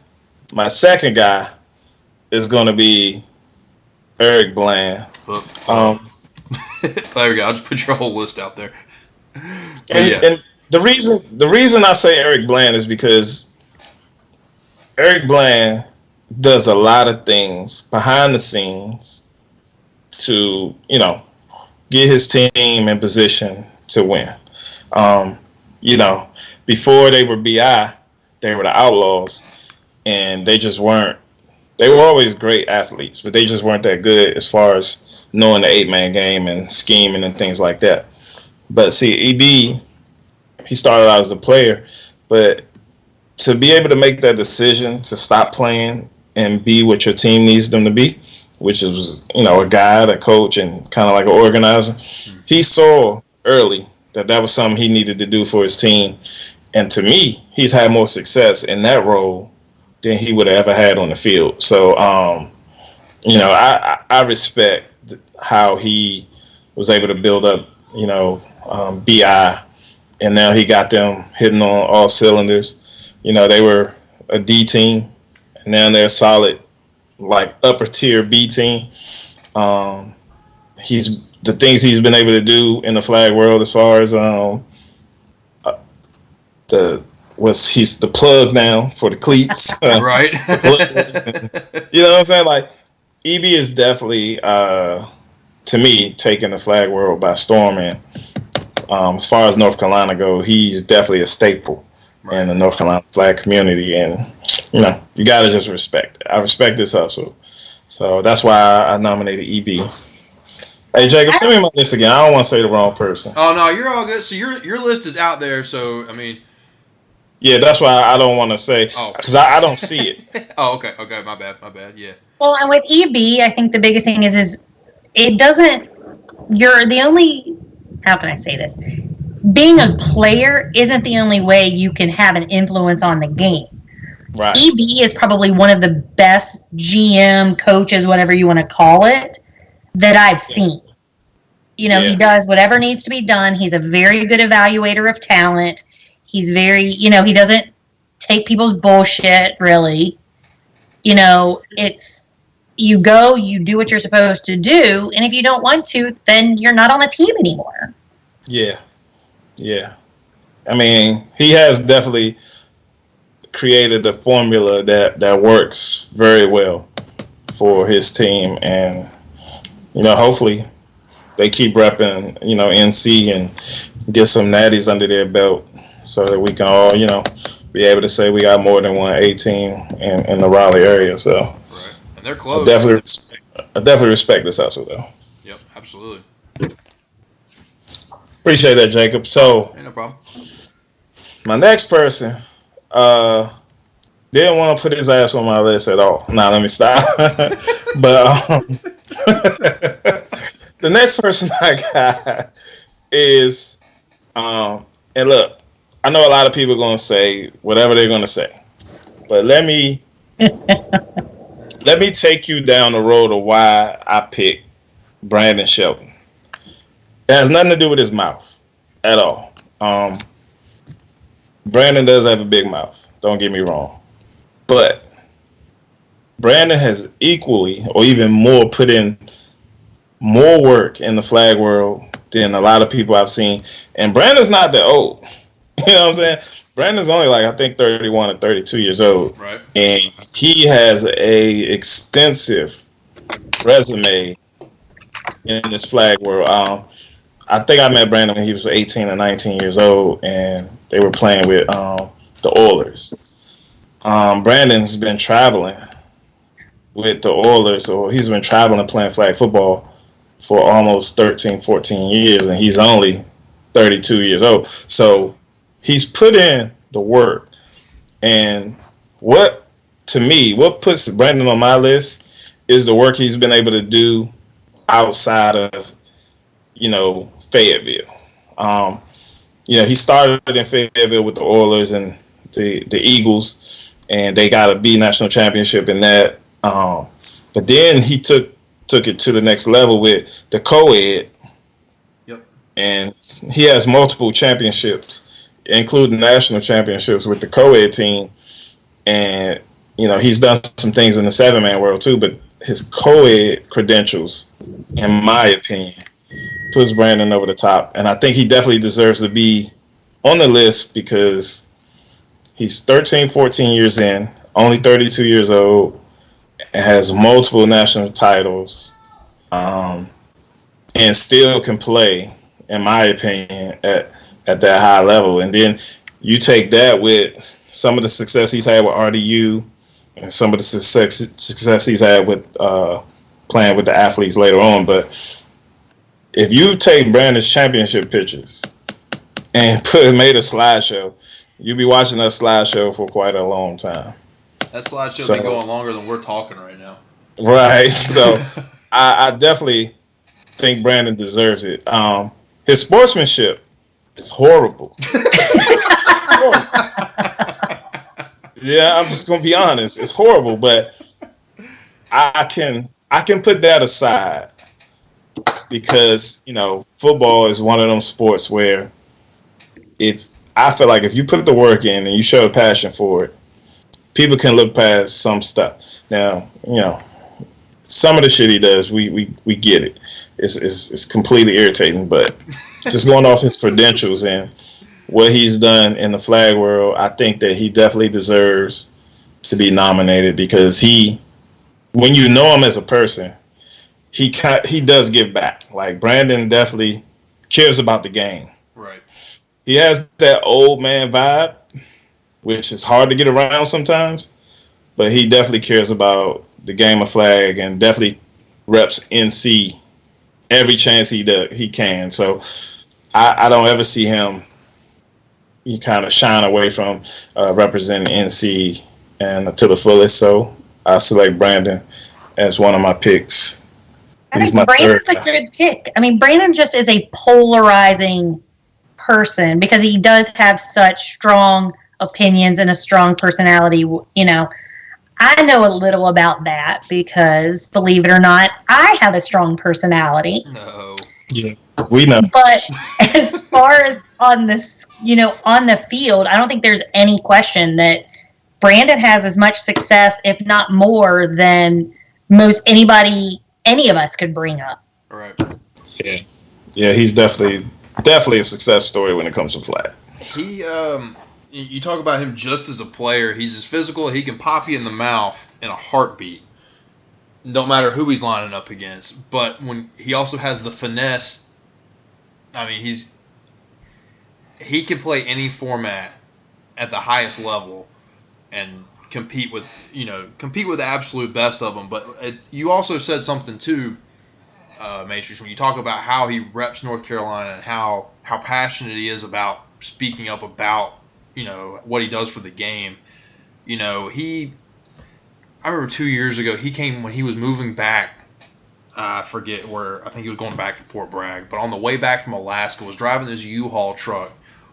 my second guy is going to be Eric Bland. There we go. I'll just put your whole list out there. And the reason I say Eric Bland is because Eric Bland does a lot of things behind the scenes to, get his team in position to win. Before they were BI, they were the Outlaws, and they just weren't. They were always great athletes, but they just weren't that good as far as knowing the 8-man game and scheming and things like that. But see, EB, he started out as a player, but to be able to make that decision to stop playing and be what your team needs them to be, which is, a guide, a coach, and kind of like an organizer, he saw early that was something he needed to do for his team. And to me, he's had more success in that role than he would have ever had on the field. So, I respect how he was able to build up, BI, and now he got them hitting on all cylinders. They were a D team, and now they're a solid, like upper tier B team. He's the things he's been able to do in the flag world as far as he's the plug now for the cleats. Right. You know what I'm saying? Like, EB is definitely, to me, taking the flag world by storm. And as far as North Carolina go, he's definitely a staple in the North Carolina flag community. And, you got to just respect it. I respect this hustle. So that's why I nominated EB. Hey, Jacob, send me my list again. I don't want to say the wrong person. Oh, no, you're all good. So your list is out there. So, I mean. Yeah, that's why I don't want to say, because I don't see it. Oh, okay, my bad, yeah. Well, and with EB, I think the biggest thing is it doesn't, you're the only, how can I say this? Being a player isn't the only way you can have an influence on the game. Right. EB is probably one of the best GM, coaches, whatever you want to call it, that I've seen. He does whatever needs to be done. He's a very good evaluator of talent. He's very, he doesn't take people's bullshit, really. It's, you go, you do what you're supposed to do, and if you don't want to, then you're not on the team anymore. Yeah. I mean, he has definitely created a formula that works very well for his team, and, hopefully they keep repping, NC and get some natties under their belt, so that we can all, be able to say we got more than one A team in the Raleigh area. So, right. And they're close. I definitely respect this hustle, though. Yep, absolutely. Appreciate that, Jacob. So, no problem. My next person didn't want to put his ass on my list at all. Nah, let me stop. But the next person I got is, and look, I know a lot of people are going to say whatever they're going to say, but let me take you down the road of why I picked Brandon Shelton. It has nothing to do with his mouth at all. Brandon does have a big mouth, don't get me wrong, but Brandon has equally or even more put in more work in the flag world than a lot of people I've seen. And Brandon's not that old. You know what I'm saying? Brandon's only I think 31 or 32 years old. Right. And he has a extensive resume in this flag world. I think I met Brandon when he was 18 or 19 years old, and they were playing with the Oilers. Brandon's been traveling with the Oilers, or he's been traveling playing flag football for almost 13, 14 years, and he's only 32 years old. So he's put in the work. And what puts Brandon on my list is the work he's been able to do outside of, Fayetteville. He started in Fayetteville with the Oilers and the Eagles, and they got a B national championship in that. But then he took it to the next level with the co-ed. Yep. And he has multiple championships, including national championships with the co-ed team. And, he's done some things in the 7-man world too, but his co-ed credentials, in my opinion, puts Brandon over the top. And I think he definitely deserves to be on the list because he's 13, 14 years in, only 32 years old, and has multiple national titles, and still can play, in my opinion, at that high level. And then you take that with some of the success he's had with RDU and some of the success he's had with playing with the athletes later on. But if you take Brandon's championship pictures and made a slideshow, you'll be watching that slideshow for quite a long time. That slideshow be going longer than we're talking right now. Right. So I definitely think Brandon deserves it. His sportsmanship is horrible. horrible. Yeah, I'm just gonna be honest. It's horrible, but I can put that aside because football is one of those sports where I feel like if you put the work in and you show a passion for it, people can look past some stuff. Now, some of the shit he does, we get it. It's completely irritating, but just going off his credentials and what he's done in the flag world, I think that he definitely deserves to be nominated because when you know him as a person, he does give back. Like Brandon definitely cares about the game. Right. He has that old man vibe, which is hard to get around sometimes, but he definitely cares about the game of flag and definitely reps NC every chance he can. So I don't ever see him kind of shine away from representing NC and to the fullest. So I select Brandon as one of my picks. I think Brandon's a good pick. I mean, Brandon just is a polarizing person because he does have such strong opinions and a strong personality. I know a little about that because, believe it or not, I have a strong personality. No. Yeah, we know. But as far as on the field, I don't think there's any question that Brandon has as much success, if not more, than any of us could bring up. Right. Yeah, he's definitely a success story when it comes to flag. He, you talk about him just as a player. He's as physical. He can pop you in the mouth in a heartbeat. No matter who he's lining up against. But when he also has the finesse, I mean, he can play any format at the highest level and compete with the absolute best of them. But you also said something too, Matrix, when you talk about how he reps North Carolina and how passionate he is about speaking up about what he does for the game. I remember 2 years ago he came when he was moving back. I forget where. I think he was going back to Fort Bragg, but on the way back from Alaska, was driving this U-Haul truck,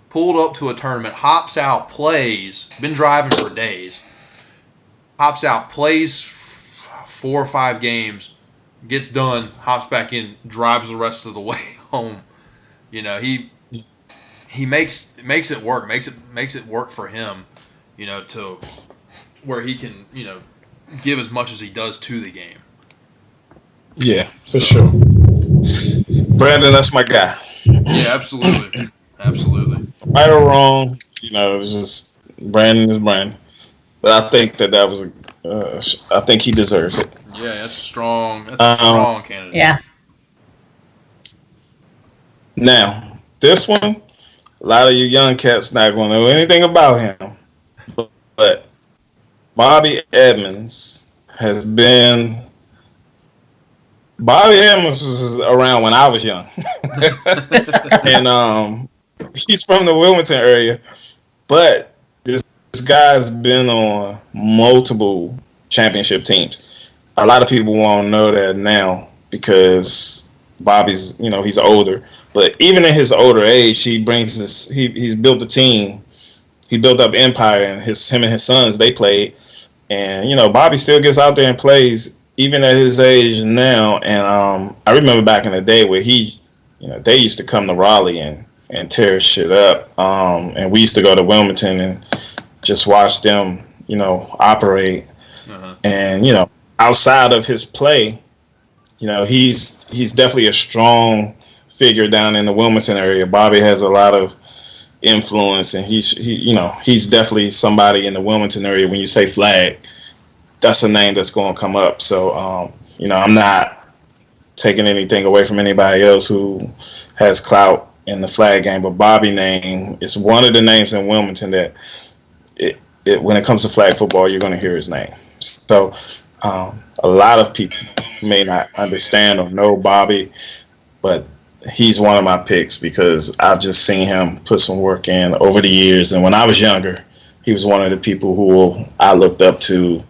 pulled up to a tournament, hops out, plays, been driving for days, hops out, plays 4 or 5 games, gets done, hops back in, drives the rest of the way home. He makes it work, makes it work for him, to where he can, give as much as he does to the game. Yeah, for sure. Brandon, that's my guy. Yeah, absolutely. Absolutely. Right or wrong, it's just Brandon is Brandon. But I think that was I think he deserves it. Yeah, that's a strong candidate. Yeah. Now, this one, a lot of you young cats not going to know anything about him. But Bobby Edmonds was around when I was young. And he's from the Wilmington area. But this guy's been on multiple championship teams. A lot of people won't know that now because Bobby's, he's older. But even in his older age, he's built a team. He built up empire, and him and his sons, they played. And, Bobby still gets out there and plays even at his age now. And I remember back in the day where they used to come to Raleigh and tear shit up. And we used to go to Wilmington and just watch them, operate. Uh-huh. And, outside of his play, he's definitely a strong figure down in the Wilmington area. Bobby has a lot of influence, and he's definitely somebody in the Wilmington area. When you say flag, that's a name that's going to come up. So, I'm not taking anything away from anybody else who has clout in the flag game, but Bobby name is one of the names in Wilmington that when it comes to flag football, you're going to hear his name. So, a lot of people may not understand or know Bobby, but he's one of my picks because I've just seen him put some work in over the years. And when I was younger, he was one of the people who I looked up to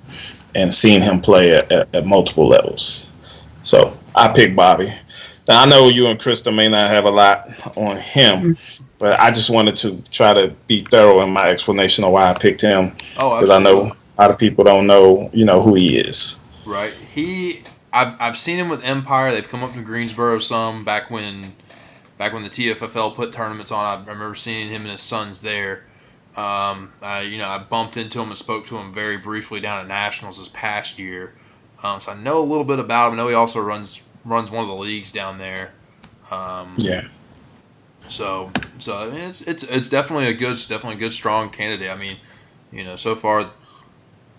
and seen him play at multiple levels. So I picked Bobby. Now, I know you and Krista may not have a lot on him, but I just wanted to try to be thorough in my explanation of why I picked him. Oh, because I know a lot of people don't know, who he is. Right. I've seen him with Empire. They've come up to Greensboro some back when the TFFL put tournaments on. I remember seeing him and his sons there. I bumped into him and spoke to him very briefly down at Nationals this past year. So I know a little bit about him. I know he also runs one of the leagues down there. Yeah. So it's definitely a good strong candidate. I mean, so far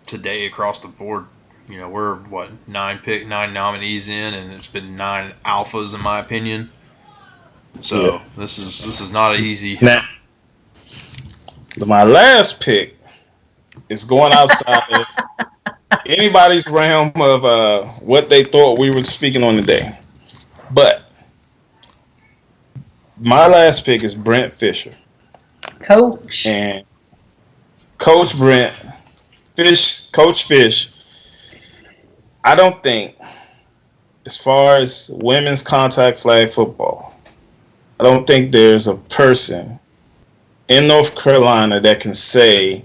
today across the board, we're 9 nominees in, and it's been 9 alphas in my opinion. So this is not easy. Now, my last pick is going outside of anybody's realm of what they thought we were speaking on today. But my last pick is Brent Fisher. Coach. And Coach Brent, Coach Fish, I don't think, as far as women's contact flag football, I don't think there's a person in North Carolina that can say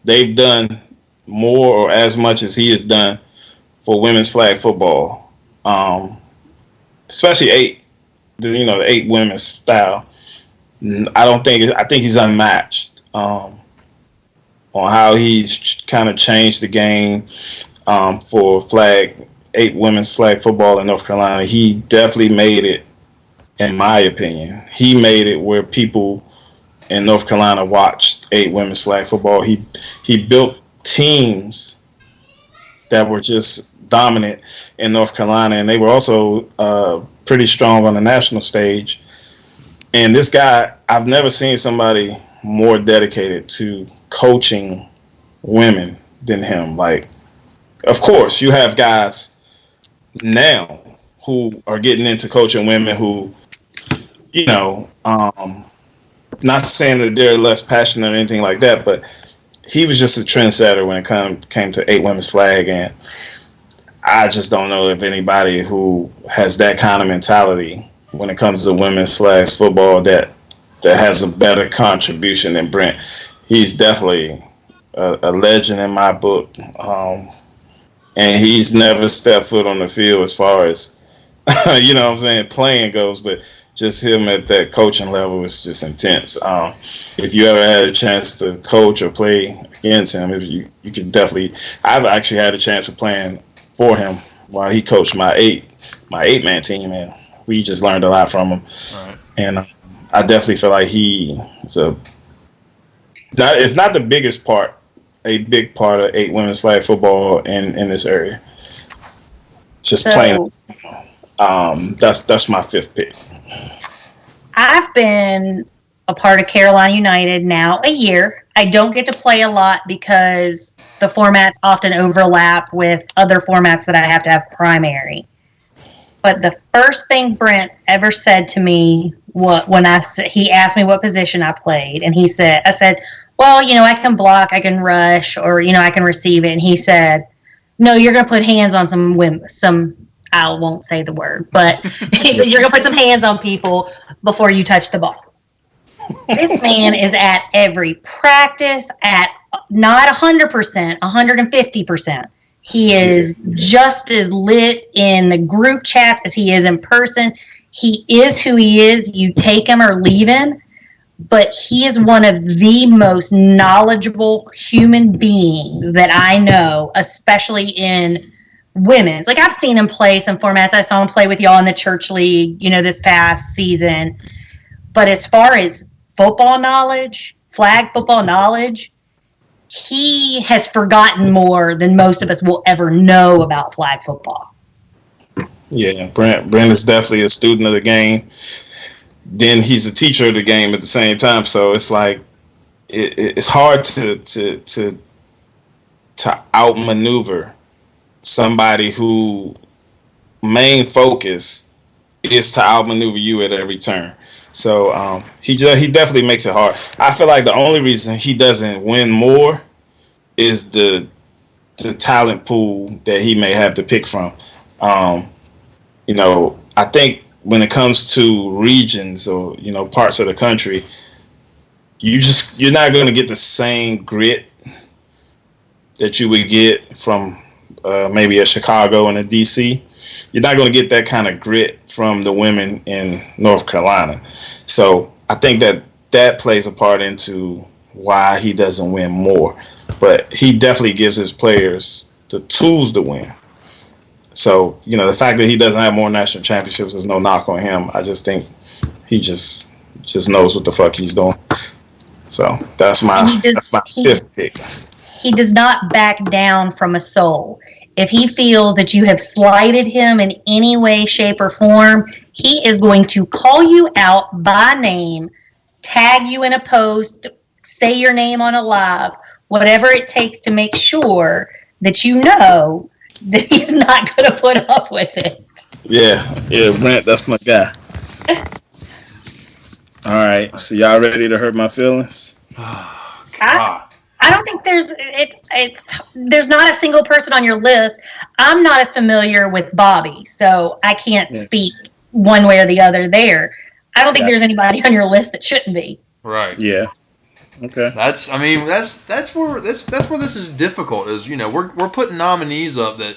they've done more or as much as he has done for women's flag football, especially the 8 women's style. I think he's unmatched on how he's kind of changed the game for 8 women's flag football in North Carolina. He definitely made it, in my opinion. He made it where people in North Carolina watched 8 women's flag football. He built teams that were just dominant in North Carolina, and they were also pretty strong on the national stage. And this guy, I've never seen somebody more dedicated to coaching women than him. Like, of course, you have guys now who are getting into coaching women who, not saying that they're less passionate or anything like that, but he was just a trendsetter when it came to 8 women's flag, and I just don't know if anybody who has that kind of mentality when it comes to women's flag football that has a better contribution than Brent. He's definitely a legend in my book, and he's never stepped foot on the field as far as playing goes, but just him at that coaching level is just intense. If you ever had a chance to coach or play against him, you could definitely. I've actually had a chance of playing for him while he coached my 8-man team, and we just learned a lot from him. Right. And I definitely feel like he is if not the biggest part, a big part of 8 women's flag football in this area. Just playing. That's my 5th pick. I've been a part of Carolina United now a year. I don't get to play a lot because the formats often overlap with other formats that I have to have primary. But the first thing Brent ever said to me he asked me what position I played, and I said, well, I can block, I can rush, or I can receive it. And he said, no, you're going to put hands on some. I won't say the word, but you're going to put some hands on people before you touch the ball. This man is at every practice at not 100%, 150%. He is just as lit in the group chats as he is in person. He is who he is. You take him or leave him. But he is one of the most knowledgeable human beings that I know, especially in women's. Like, I've seen him play some formats. I saw him play with y'all in the church league, this past season. But as far as football knowledge, flag football knowledge, he has forgotten more than most of us will ever know about flag football. Yeah, Brent is definitely a student of the game. Then he's a teacher of the game at the same time. So it's like it's hard to outmaneuver somebody who main focus is to outmaneuver you at every turn. So he definitely makes it hard. I feel like the only reason he doesn't win more is the talent pool that he may have to pick from. I think when it comes to regions or parts of the country, you're not going to get the same grit that you would get from maybe a Chicago and a DC. You're not going to get that kind of grit from the women in North Carolina. So I think that plays a part into why he doesn't win more. But he definitely gives his players the tools to win. So, the fact that he doesn't have more national championships is no knock on him. I just think he just knows what the fuck he's doing. So that's my fifth pick. He does not back down from a soul. If he feels that you have slighted him in any way, shape, or form, he is going to call you out by name, tag you in a post, say your name on a live, whatever it takes to make sure that you know that he's not going to put up with it. Yeah, Brent, that's my guy. All right, so y'all ready to hurt my feelings? I don't think there's not a single person on your list. I'm not as familiar with Bobby, so I can't speak one way or the other there. I don't think there's anybody on your list that shouldn't be. Right. Yeah. Okay. That's where this is difficult. Is we're putting nominees up that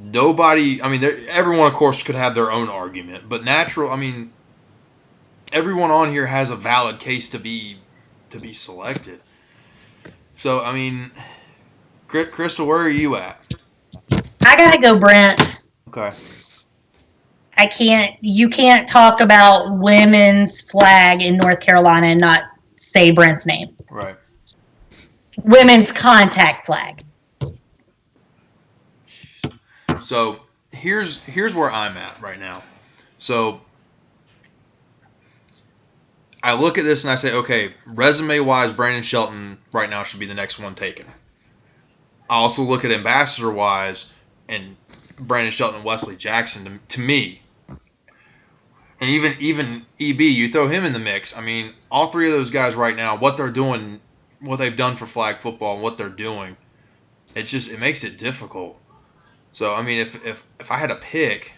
nobody. I mean, everyone of course could have their own argument, but everyone on here has a valid case to be selected. So Krista, where are you at? I gotta go, Brent. Okay. You can't talk about women's flag in North Carolina and not say Brent's name. Right. Women's contact flag. So here's where I'm at right now. So I look at this and I say, okay, resume-wise, Brandon Shelton right now should be the next one taken. I also look at ambassador-wise, and Brandon Shelton and Wesley Jackson, to me, and even EB, you throw him in the mix. I mean, all three of those guys right now, what they're doing, what they've done for flag football, and what they're doing, it makes it difficult. So, I mean, if I had to pick,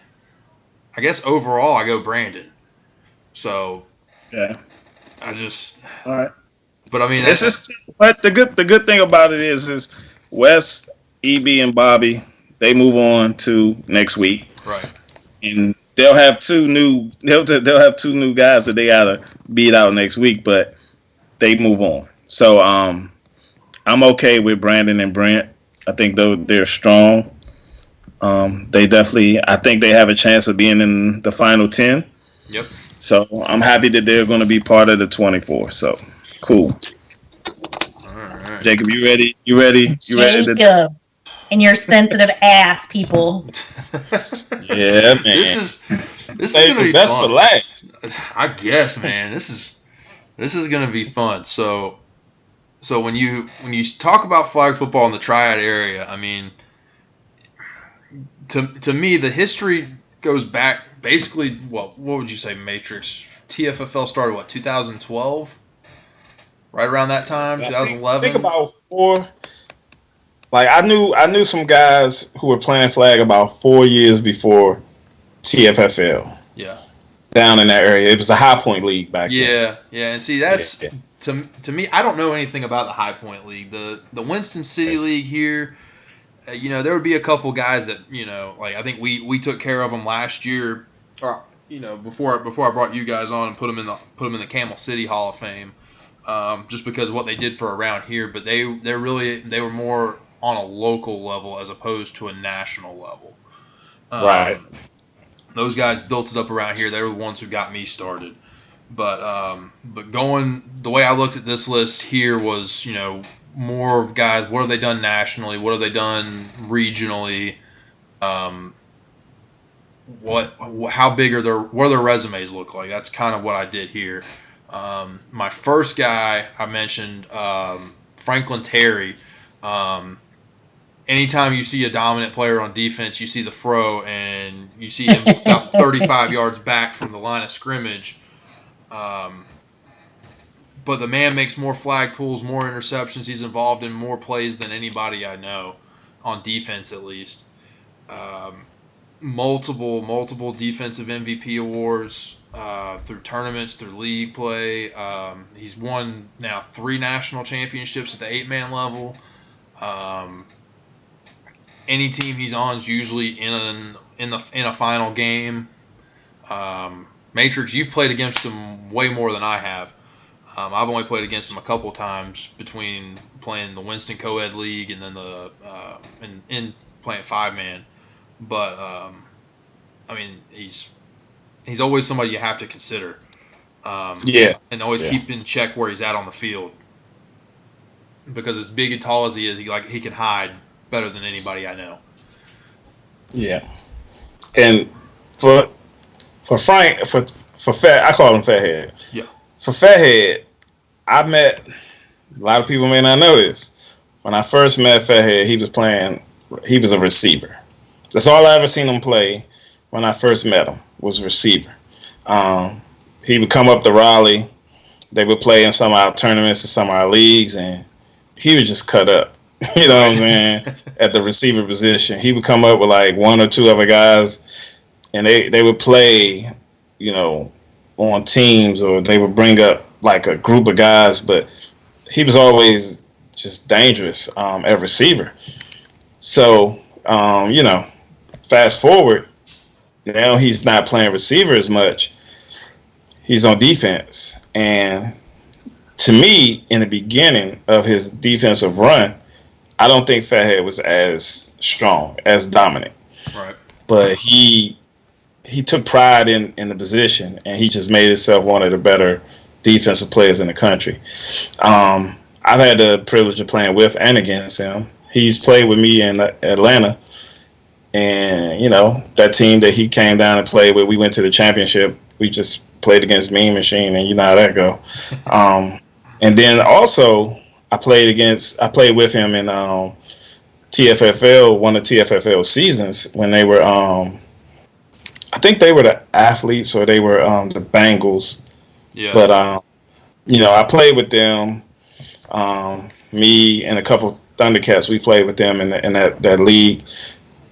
I guess overall I go Brandon. So, yeah. All right. But I mean, but the good thing about it is Wes, EB, and Bobby, they move on to next week, right? And they'll have two new guys that they gotta beat out next week, but they move on. So I'm okay with Brandon and Brent. I think they're strong. They definitely, I think they have a chance of being in the final 10. Yep. So I'm happy that they're going to be part of the 24. So cool. All right. Jacob, you ready? You ready? Jacob, and your sensitive ass, people. Yeah, man. This is gonna be best fun. For last. I guess, man. This is gonna be fun. So when you talk about flag football in the Triad area, I mean, to me, the history goes back basically. What would you say, Matrix? TFFL started 2012, right around that time, 2011. Think about 4. Like I knew some guys who were playing flag about 4 years before TFFL. Yeah. Down in that area, it was the High Point League back then. Yeah, and see that's to me. I don't know anything about the High Point League, the Winston City League here. There would be a couple guys that like I think we took care of them last year, or before I brought you guys on and put them in the Camel City Hall of Fame, just because of what they did for around here. But they were more on a local level as opposed to a national level. Right. Those guys built it up around here. They were the ones who got me started. But going the way I looked at this list here was more of guys. What have they done nationally? What have they done regionally? How big are what do their resumes look like? That's kind of what I did here. My first guy I mentioned, Franklin Terry. Anytime you see a dominant player on defense, you see the fro, and you see him about 35 yards back from the line of scrimmage. But the man makes more flag pulls, more interceptions. He's involved in more plays than anybody I know, on defense at least. multiple defensive MVP awards through tournaments, through league play. He's won now 3 national championships at the 8-man level. Any team he's on is usually in a final game. Matrix, you've played against him way more than I have. I've only played against him a couple times between playing the Winston Co-ed League and then and playing 5-man. But I mean, he's always somebody you have to consider. And always keep in check where he's at on the field. Because as big and tall as he is, he can hide better than anybody I know. Yeah. And for Frank, for Fat, I call him Fathead. Yeah. For Fathead, I met, a lot of people may not know this. When I first met Fathead, he was a receiver. That's all I ever seen him play when I first met him, was receiver. He would come up to Raleigh. They would play in some of our tournaments and some of our leagues, and he would just cut up. You know what I'm saying? At the receiver position. He would come up with like 1 or 2 other guys, and they would play, you know, on teams, or they would bring up like a group of guys, but he was always just dangerous at receiver. So, you know, fast forward, now he's not playing receiver as much. He's on defense. And to me, in the beginning of his defensive run, I don't think Fathead was as strong, as dominant. Right. But he took pride in the position, and he just made himself one of the better defensive players in the country. I've had the privilege of playing with and against him. He's played with me in Atlanta, and, you know, that team that he came down and played with, we went to the championship. We just played against Mean Machine, and you know how that go. And then also, I played with him in TFFL, one of TFFL seasons, when they were, I think they were the Athletes, or they were the Bengals. Yeah. But, you know, I played with them. Me and a couple Thundercats, we played with them in that league.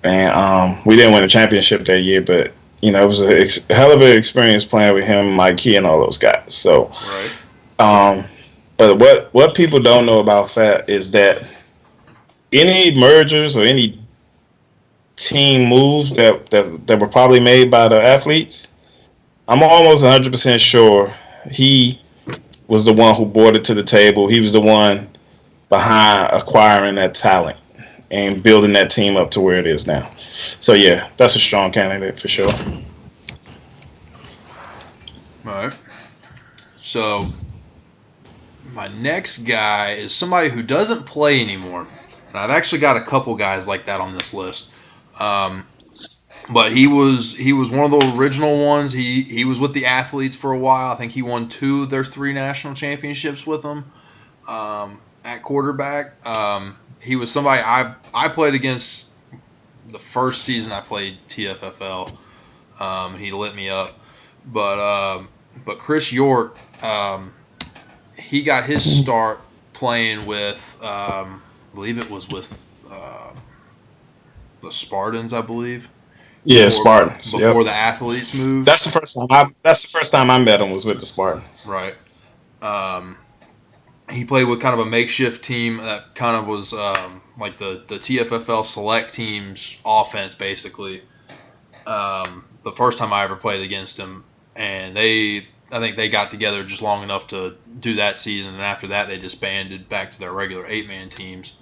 And we didn't win a championship that year, but, you know, it was a hell of an experience playing with him, Mike Key, and all those guys. So, right. But what people don't know about Fat is that any mergers or any team moves that were probably made by the Athletes, I'm almost 100% sure he was the one who brought it to the table. He was the one behind acquiring that talent and building that team up to where it is now. So, yeah, that's a strong candidate for sure. All right. So, my next guy is somebody who doesn't play anymore. And I've actually got a couple guys like that on this list. But he was one of the original ones. He was with the Athletes for a while. I think he won 2 of their 3 national championships with them at quarterback. He was somebody I played against the first season I played TFFL. He lit me up. But Chris York, he got his start playing with, I believe it was with the Spartans, I believe. Yeah, Spartans. Before the Athletes moved. That's the first time I met him, was with the Spartans. Right. He played with kind of a makeshift team that kind of was like the TFFL select team's offense, basically. The first time I ever played against him, and I think they got together just long enough to do that season, and after that they disbanded back to their regular 8-man teams.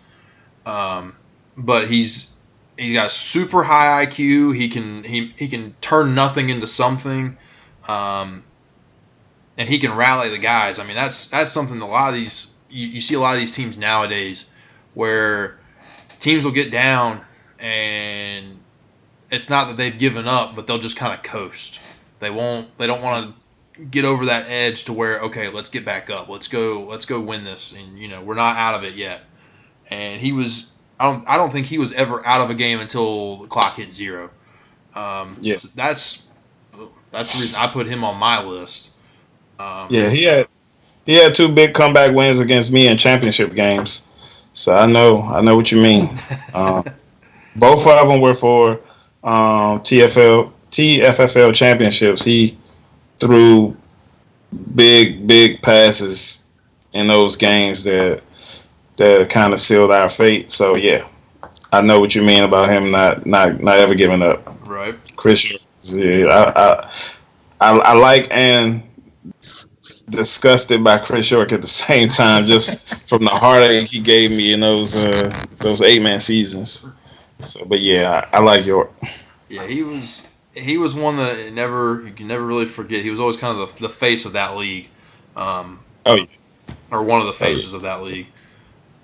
But he's got super high IQ. He can turn nothing into something, and he can rally the guys. I mean, that's something a lot of these you see a lot of these teams nowadays, where teams will get down and it's not that they've given up, but they'll just kind of coast. They don't want to get over that edge to where, okay, let's get back up. Let's go win this, and you know, we're not out of it yet. And I don't think he was ever out of a game until the clock hit 0. So that's the reason I put him on my list. He had 2 big comeback wins against me in championship games. So I know what you mean. Both of them were for TFFL championships, he threw big passes in those games that kind of sealed our fate. So yeah, I know what you mean about him not ever giving up. Right. Chris, yeah, I like and disgusted by Chris York at the same time, just from the heartache he gave me in those 8-man seasons. So, but yeah, I like York. Yeah, he was one that you can never really forget. He was always kind of the face of that league, Oh yeah. or one of the faces of that league.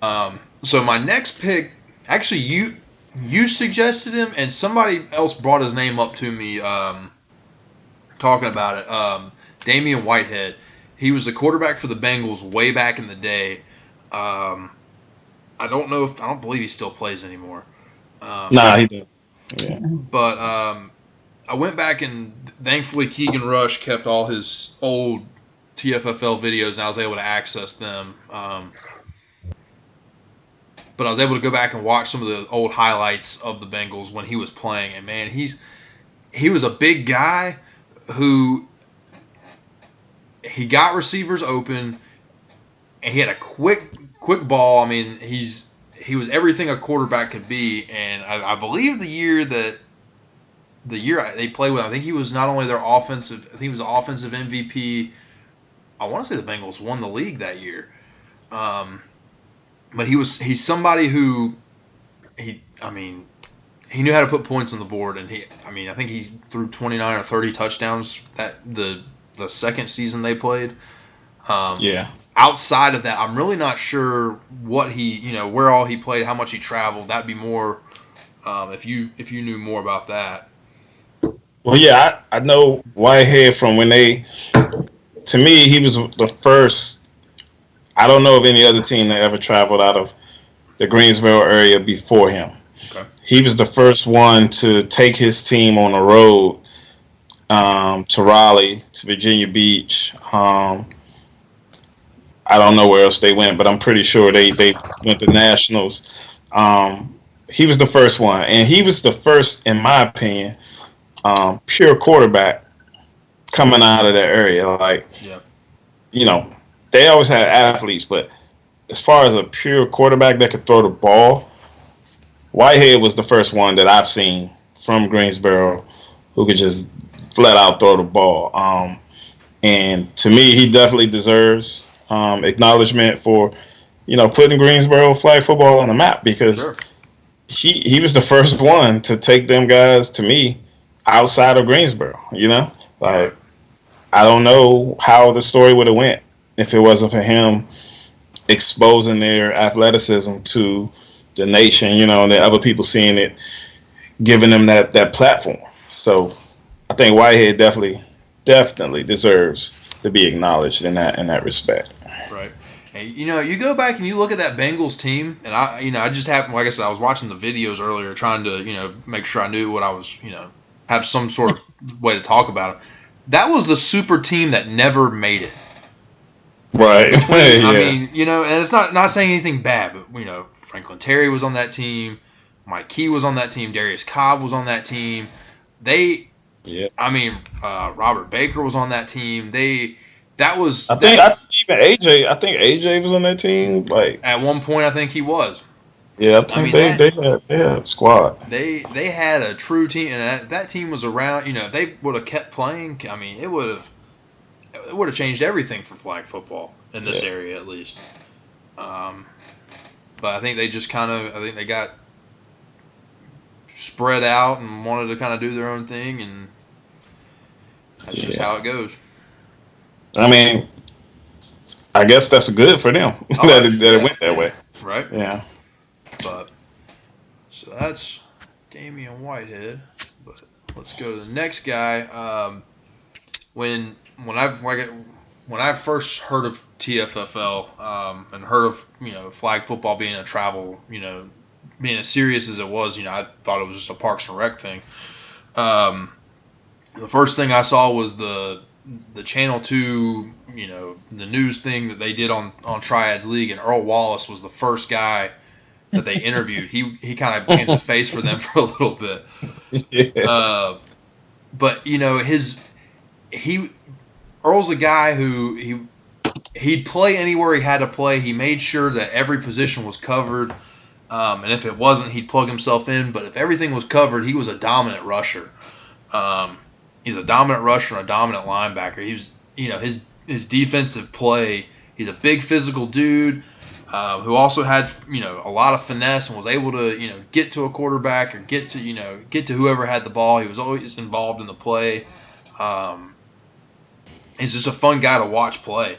So my next pick, actually, you suggested him, and somebody else brought his name up to me, talking about it. Damian Whitehead. He was the quarterback for the Bengals way back in the day. I don't believe he still plays anymore. Nah, he does. Yeah. But I went back and thankfully Keegan Rush kept all his old TFFL videos and I was able to access them. But I was able to go back and watch some of the old highlights of the Bengals when he was playing. And man, he was a big guy who he got receivers open and he had a quick ball. I mean, he was everything a quarterback could be. And I believe the year they played with, I think he was not only their offensive, I think he was the offensive MVP. I want to say the Bengals won the league that year. But he's somebody who he knew how to put points on the board, and I think he threw 29 or 30 touchdowns that the second season they played. Yeah. Outside of that, I'm really not sure what where all he played, how much he traveled. That'd be more if you knew more about that. Well, yeah, I know Whitehead from when to me, he was the first. I don't know of any other team that ever traveled out of the Greensboro area before him. Okay. He was the first one to take his team on the road to Raleigh, to Virginia Beach. I don't know where else they went, but I'm pretty sure they went to nationals. He was the first one, and he was the first, in my opinion, pure quarterback coming out of that area. Like, yeah. They always had athletes, but as far as a pure quarterback that could throw the ball, Whitehead was the first one that I've seen from Greensboro who could just flat out throw the ball. And to me, he definitely deserves acknowledgement for, putting Greensboro flag football on the map, because he was the first one to take them guys, to me, outside of Greensboro. Like, I don't know how the story would have went if it wasn't for him exposing their athleticism to the nation, and the other people seeing it, giving them that platform. So I think Whitehead definitely deserves to be acknowledged in that respect. Right. And you go back and you look at that Bengals team, and I just happened, like I said, I was watching the videos earlier, trying to make sure I knew what I was, have some sort of way to talk about it. That was the super team that never made it. Right. Yeah. I mean, and it's not saying anything bad, but Franklin Terry was on that team, Mike Key was on that team, Darius Cobb was on that team. Robert Baker was on that team. I think even AJ. I think AJ was on that team. Like, at one point, I think he was. Yeah, I think they had a squad. They had a true team, and that team was around. If they would have kept playing, I mean, it would have changed everything for flag football in this area, at least. But I think they just they got spread out and wanted to kind of do their own thing, and that's just how it goes. I mean, I guess that's good for them that it went that way. Right? Yeah. But so that's Damian Whitehead. But let's go to the next guy. When I first heard of TFFL and heard of flag football being a travel, being as serious as it was, I thought it was just a Parks and Rec thing. The first thing I saw was the Channel 2, the news thing that they did on Triads League, and Earl Wallace was the first guy that they interviewed. He kind of became the face for them for a little bit. Yeah. But Earl's a guy who he'd play anywhere he had to play. He made sure that every position was covered. And if it wasn't, he'd plug himself in. But if everything was covered, he was a dominant rusher. He's a dominant rusher and a dominant linebacker. He was, his defensive play. He's a big physical dude who also had, a lot of finesse and was able to, get to a quarterback or get to whoever had the ball. He was always involved in the play. He's just a fun guy to watch play,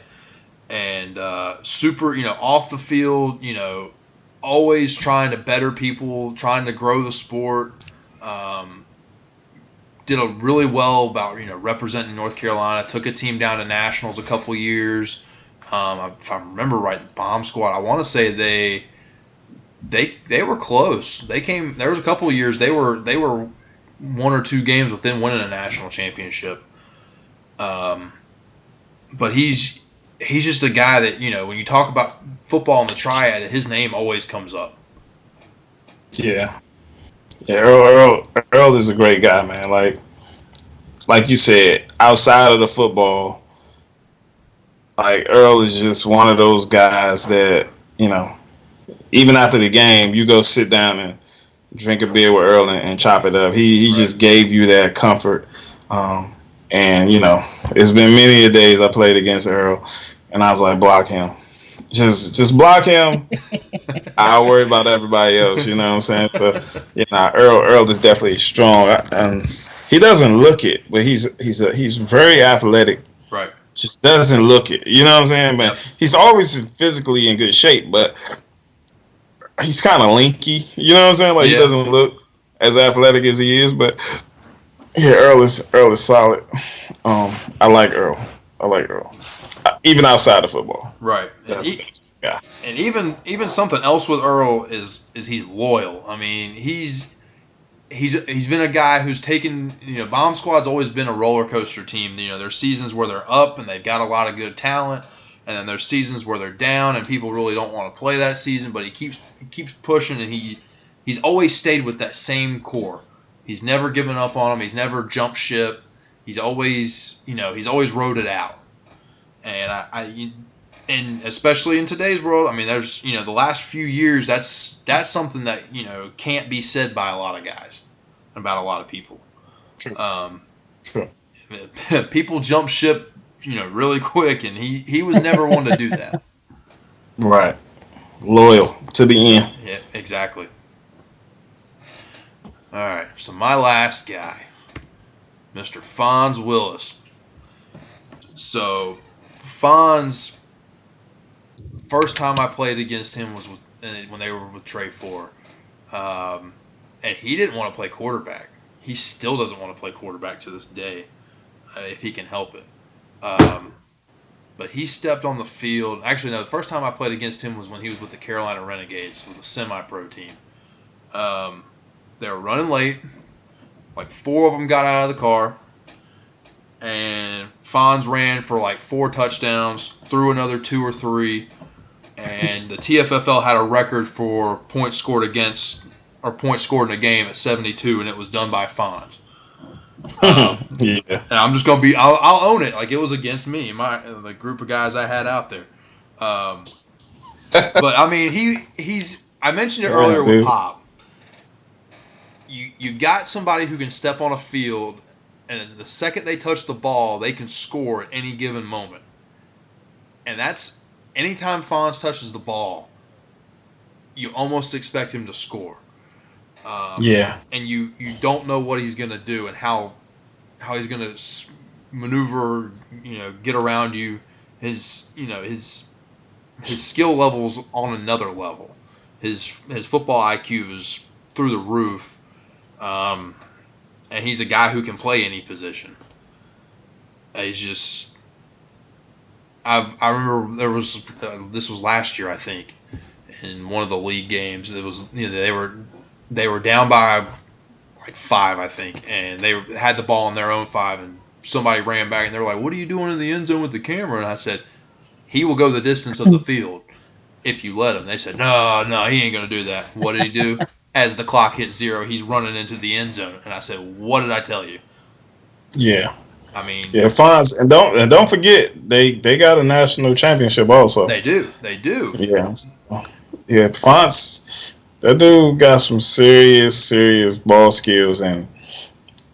and super, off the field, always trying to better people, trying to grow the sport. Did a really well about representing North Carolina. Took a team down to nationals a couple years. If I remember right, the bomb squad. I want to say they were close. They came. There was a couple of years they were 1 or 2 games within winning a national championship. But he's just a guy that when you talk about football in the triad, his name always comes up. Yeah. Yeah, Earl is a great guy, man. Like you said, outside of the football, like Earl is just one of those guys that, even after the game, you go sit down and drink a beer with Earl and chop it up. He Right. just gave you that comfort. And it's been many a days I played against Earl, and I was like, block him. Just block him. I'll worry about everybody else. You know what I'm saying? So, Earl is definitely strong, and he doesn't look it, but he's very athletic. Right. Just doesn't look it. You know what I'm saying? But he's always physically in good shape, but he's kind of lanky. You know what I'm saying? Like he doesn't look as athletic as he is, but yeah, Earl is solid. I like Earl. Even outside of football. Right. Yeah. And even something else with Earl is he's loyal. I mean, he's been a guy who's taken, Bomb Squad's always been a roller coaster team. There's seasons where they're up and they've got a lot of good talent, and then there's seasons where they're down and people really don't want to play that season, but he keeps pushing, and he's always stayed with that same core. He's never given up on them. He's never jumped ship. He's always, he's always rode it out. And and especially in today's world, I mean, there's, the last few years, that's something that, can't be said by a lot of guys, about a lot of people. True. True. People jump ship, really quick, and he was never one to do that. Right. Loyal to the end. Yeah, exactly. All right, so my last guy, Mr. Fonz Willis. So, Fonz, first time I played against him was when they were with Trey 4. And he didn't want to play quarterback. He still doesn't want to play quarterback to this day, if he can help it. But he stepped on the field. Actually, no, the first time I played against him was when he was with the Carolina Renegades, with a semi-pro team. They were running late. Like 4 of them got out of the car. And Fonz ran for like 4 touchdowns, threw another 2 or 3. And the TFFL had a record for points scored against, or points scored in a game at 72, and it was done by Fonz. Yeah. And I'm just going to be, I'll own it. Like, it was against me, the group of guys I had out there. But, I mean, I mentioned it earlier with Pop. You got somebody who can step on a field, and the second they touch the ball, they can score at any given moment. And that's, anytime Fonz touches the ball, you almost expect him to score. Yeah. And you don't know what he's going to do and how he's going to maneuver, get around you. His skill level's on another level. His football IQ is through the roof. And he's a guy who can play any position. He's just, I remember there was, this was last year, I think, in one of the league games. It was, they were down by like 5, I think, and they had the ball in their own 5, and somebody ran back, and they were like, "What are you doing in the end zone with the camera?" And I said, "He will go the distance of the field." if you let him. They said, no, he ain't going to do that. What did he do? As the clock hit 0, he's running into the end zone. And I said, what did I tell you? Yeah. I mean, yeah, Fonz, and don't forget they got a national championship also. They do. Yeah, Fonz, that dude got some serious ball skills, and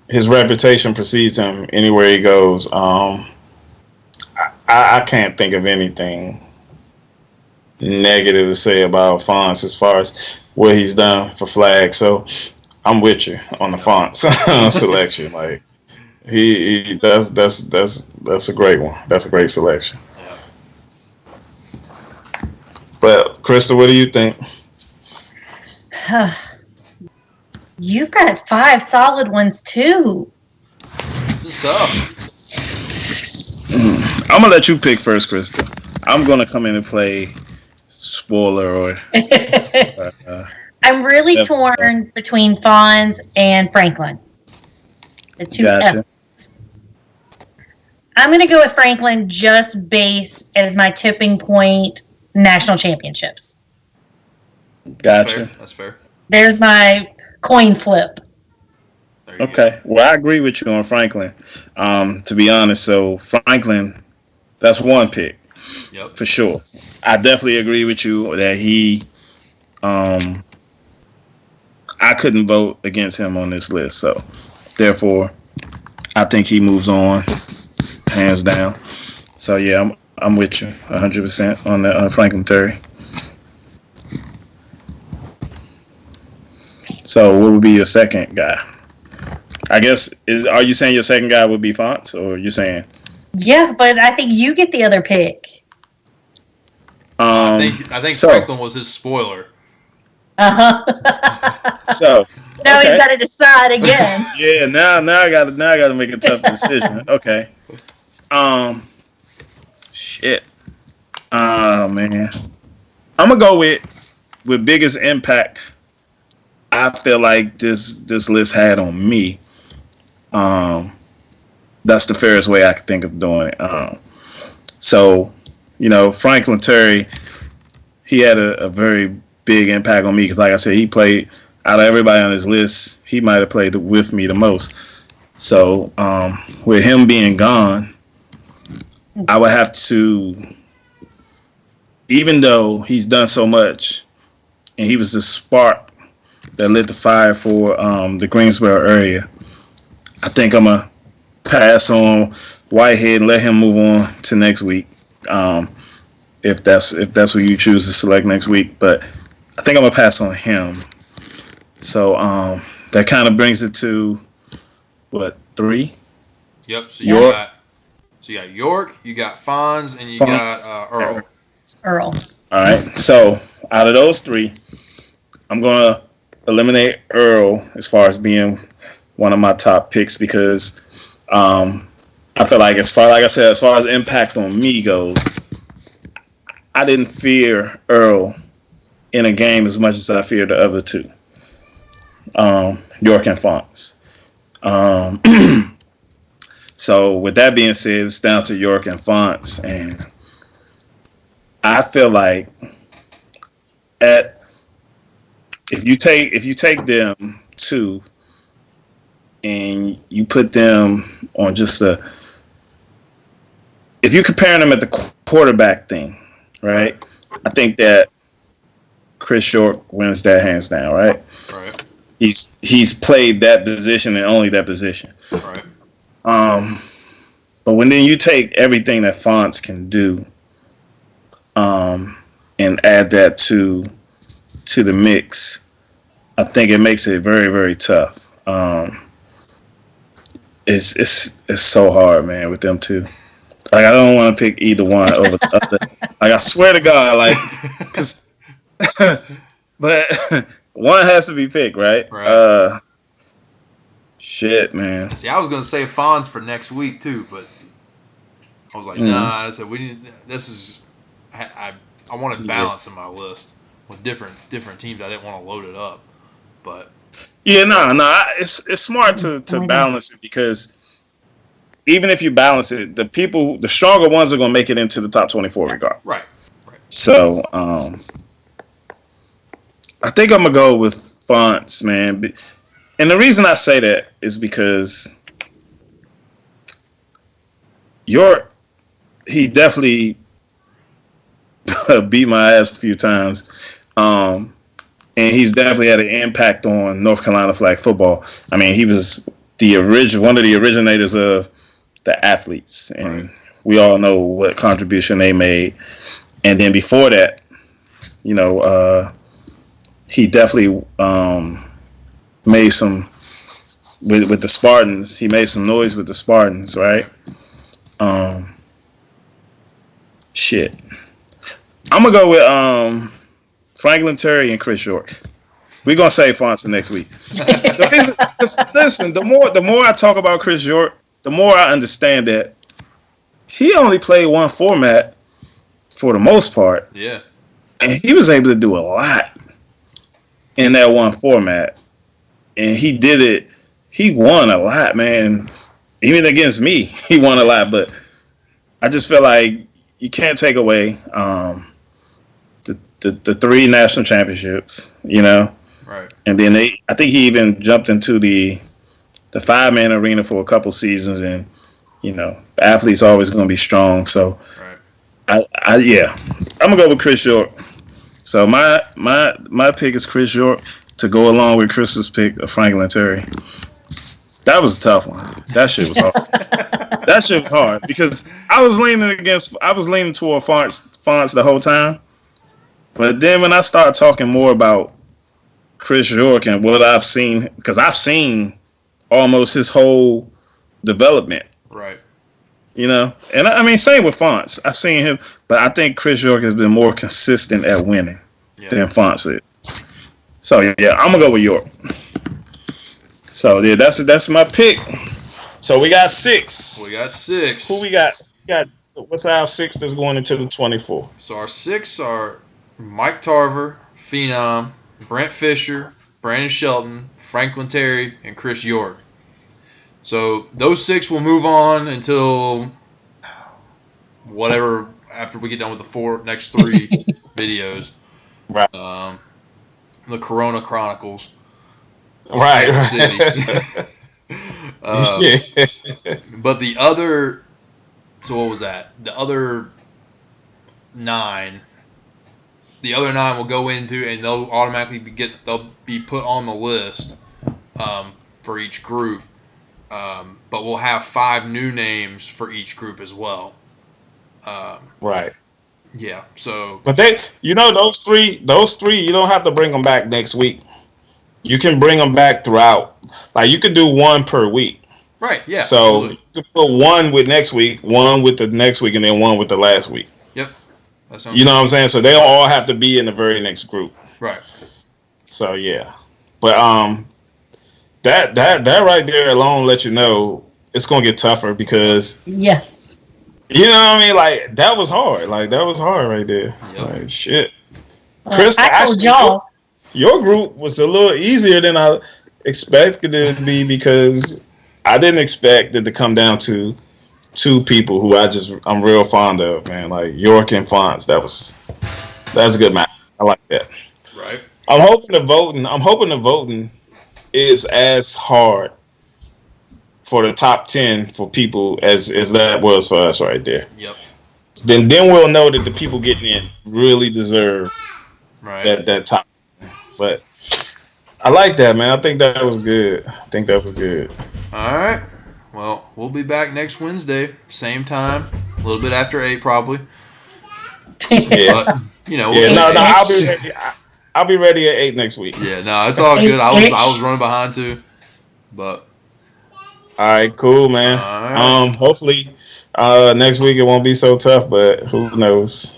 his reputation precedes him anywhere he goes. I can't think of anything negative to say about Fonz as far as what he's done for flag. So I'm with you on the Fonz selection. Like that's a great one. That's a great selection. Yeah. But Krista, what do you think? You've got 5 solid ones too. This is tough. I'm gonna let you pick first, Krista. I'm gonna come in and play spoiler or. I'm really torn between Fonz and Franklin. The two Gotcha. F's. I'm gonna go with Franklin just based as my tipping point national championships. Gotcha. That's fair. There's my coin flip. Okay. Well, I agree with you on Franklin. To be honest, so Franklin, that's one pick. Yep. For sure. I definitely agree with you that he I couldn't vote against him on this list, so therefore I think he moves on hands down. So yeah, I'm with you 100% on the Franklin Terry. So what would be your second guy? I guess are you saying your second guy would be Fonz, or you saying? Yeah, but I think you get the other pick. I think Franklin was his spoiler. So now okay. he's got to decide again. Yeah, now I gotta make a tough decision. Okay. Shit. Oh man. I'm gonna go with biggest impact I feel like this list had on me. That's the fairest way I could think of doing it. So, Franklin Terry, he had a very big impact on me because, like I said, he played out of everybody on this list. He might have played with me the most. So, with him being gone, I would have to, even though he's done so much, and he was the spark that lit the fire for the Greensboro area, I think I'm gonna pass on Whitehead and let him move on to next week. If that's who you choose to select next week, but I think I'm gonna pass on him. So that kind of brings it to what, 3? Yep. So you got York, you got Fonz, and you got Earl. Earl. All right. So out of those 3, I'm gonna eliminate Earl as far as being one of my top picks because I feel like as far as impact on me goes, I didn't fear Earl in a game as much as I feared the other 2, York and Fonz. So with that being said, it's down to York and Fonz, and I feel like if you take them 2 and you put them on just if you're comparing them at the quarterback thing, right? I think that Chris York wins that hands down, right? Right. He's played that position and only that position. Right. But when then you take everything that Fonz can do, and add that to the mix, I think it makes it very, very tough. It's so hard, man, with them 2. Like, I don't want to pick either one over the other. Like, I swear to God, like, cause, but one has to be picked, right? Right. Shit, man. See, I was gonna say Fonz for next week too, but I was like, nah. I said we need. This is. I wanted balance in my list with different teams. I didn't want to load it up, but. Yeah, no. It's smart to balance it because even if you balance it, the stronger ones are gonna make it into the top 24 regardless. Right. So I think I'm gonna go with Fonts, man. And the reason I say that is because he definitely beat my ass a few times. And he's definitely had an impact on North Carolina flag football. I mean, he was one of the originators of the athletes, and we all know what contribution they made. And then before that, he definitely made some with the Spartans. He made some noise with the Spartans, right? Shit. I'm gonna go with Franklin Terry and Chris York. We're gonna save Fonts for next week. Listen, the more I talk about Chris York, the more I understand that he only played one format for the most part. Yeah. And he was able to do a lot in that one format. And he did it. He won a lot, man. Even against me, he won a lot. But I just feel like you can't take away the 3 national championships, Right. And then I think he even jumped into the 5-man arena for a couple seasons, and the athlete's always going to be strong. So, I'm gonna go with Chris York. So my pick is Chris York to go along with Chris's pick of Franklin Terry. That was a tough one. That shit was hard. That shit was hard because I was leaning toward fonts the whole time. But then when I started talking more about Chris York and what I've seen, because I've seen almost his whole development. Right. And I mean, same with Fonts. I've seen him, but I think Chris York has been more consistent at winning than Fonts is. So yeah, I'm gonna go with York. So yeah, that's my pick. So we got 6. We got 6. Who we got? What's our 6 that's going into the 24? So our 6 are Mike Tarver, Phenom, Brent Fisher, Brandon Shelton, Franklin Terry, and Chris York. So those 6 will move on until whatever after we get done with the next 3 videos. Right. The Corona Chronicles. Right. City. But the other, so what was that? The other 9 will go into, and they'll automatically they'll be put on the list for each group. But we'll have 5 new names for each group as well. Right. Yeah. So. But those three, you don't have to bring them back next week. You can bring them back throughout. Like you could do 1 per week. Right. Yeah. So absolutely. you could put 1 with next week, 1 with the next week, and then 1 with the last week. Yep. That sounds you know what I'm saying? So they all have to be in the very next group. Right. So yeah. But that right there alone let you know it's gonna get tougher because yes, you know what I mean. Like that was hard. Like that was hard right there. Yep. Like shit. Krista, I told y'all your group was a little easier than I expected it to be because I didn't expect it to come down to 2 people who I'm real fond of, man. Like York and Fonts. That's a good match. I like that. Right. I'm hoping the voting is as hard for the top 10 for people as that was for us right there. Yep. Then we'll know that the people getting in really deserve that top. But I like that, man. I think that was good. All right. Well, we'll be back next Wednesday, same time, a little bit after 8 probably. Yeah. But, I'll be ready. I'll be ready at 8 next week. Yeah, no, it's all good. I was running behind too, but. All right, cool, man. All right. Hopefully, next week it won't be so tough, but who knows?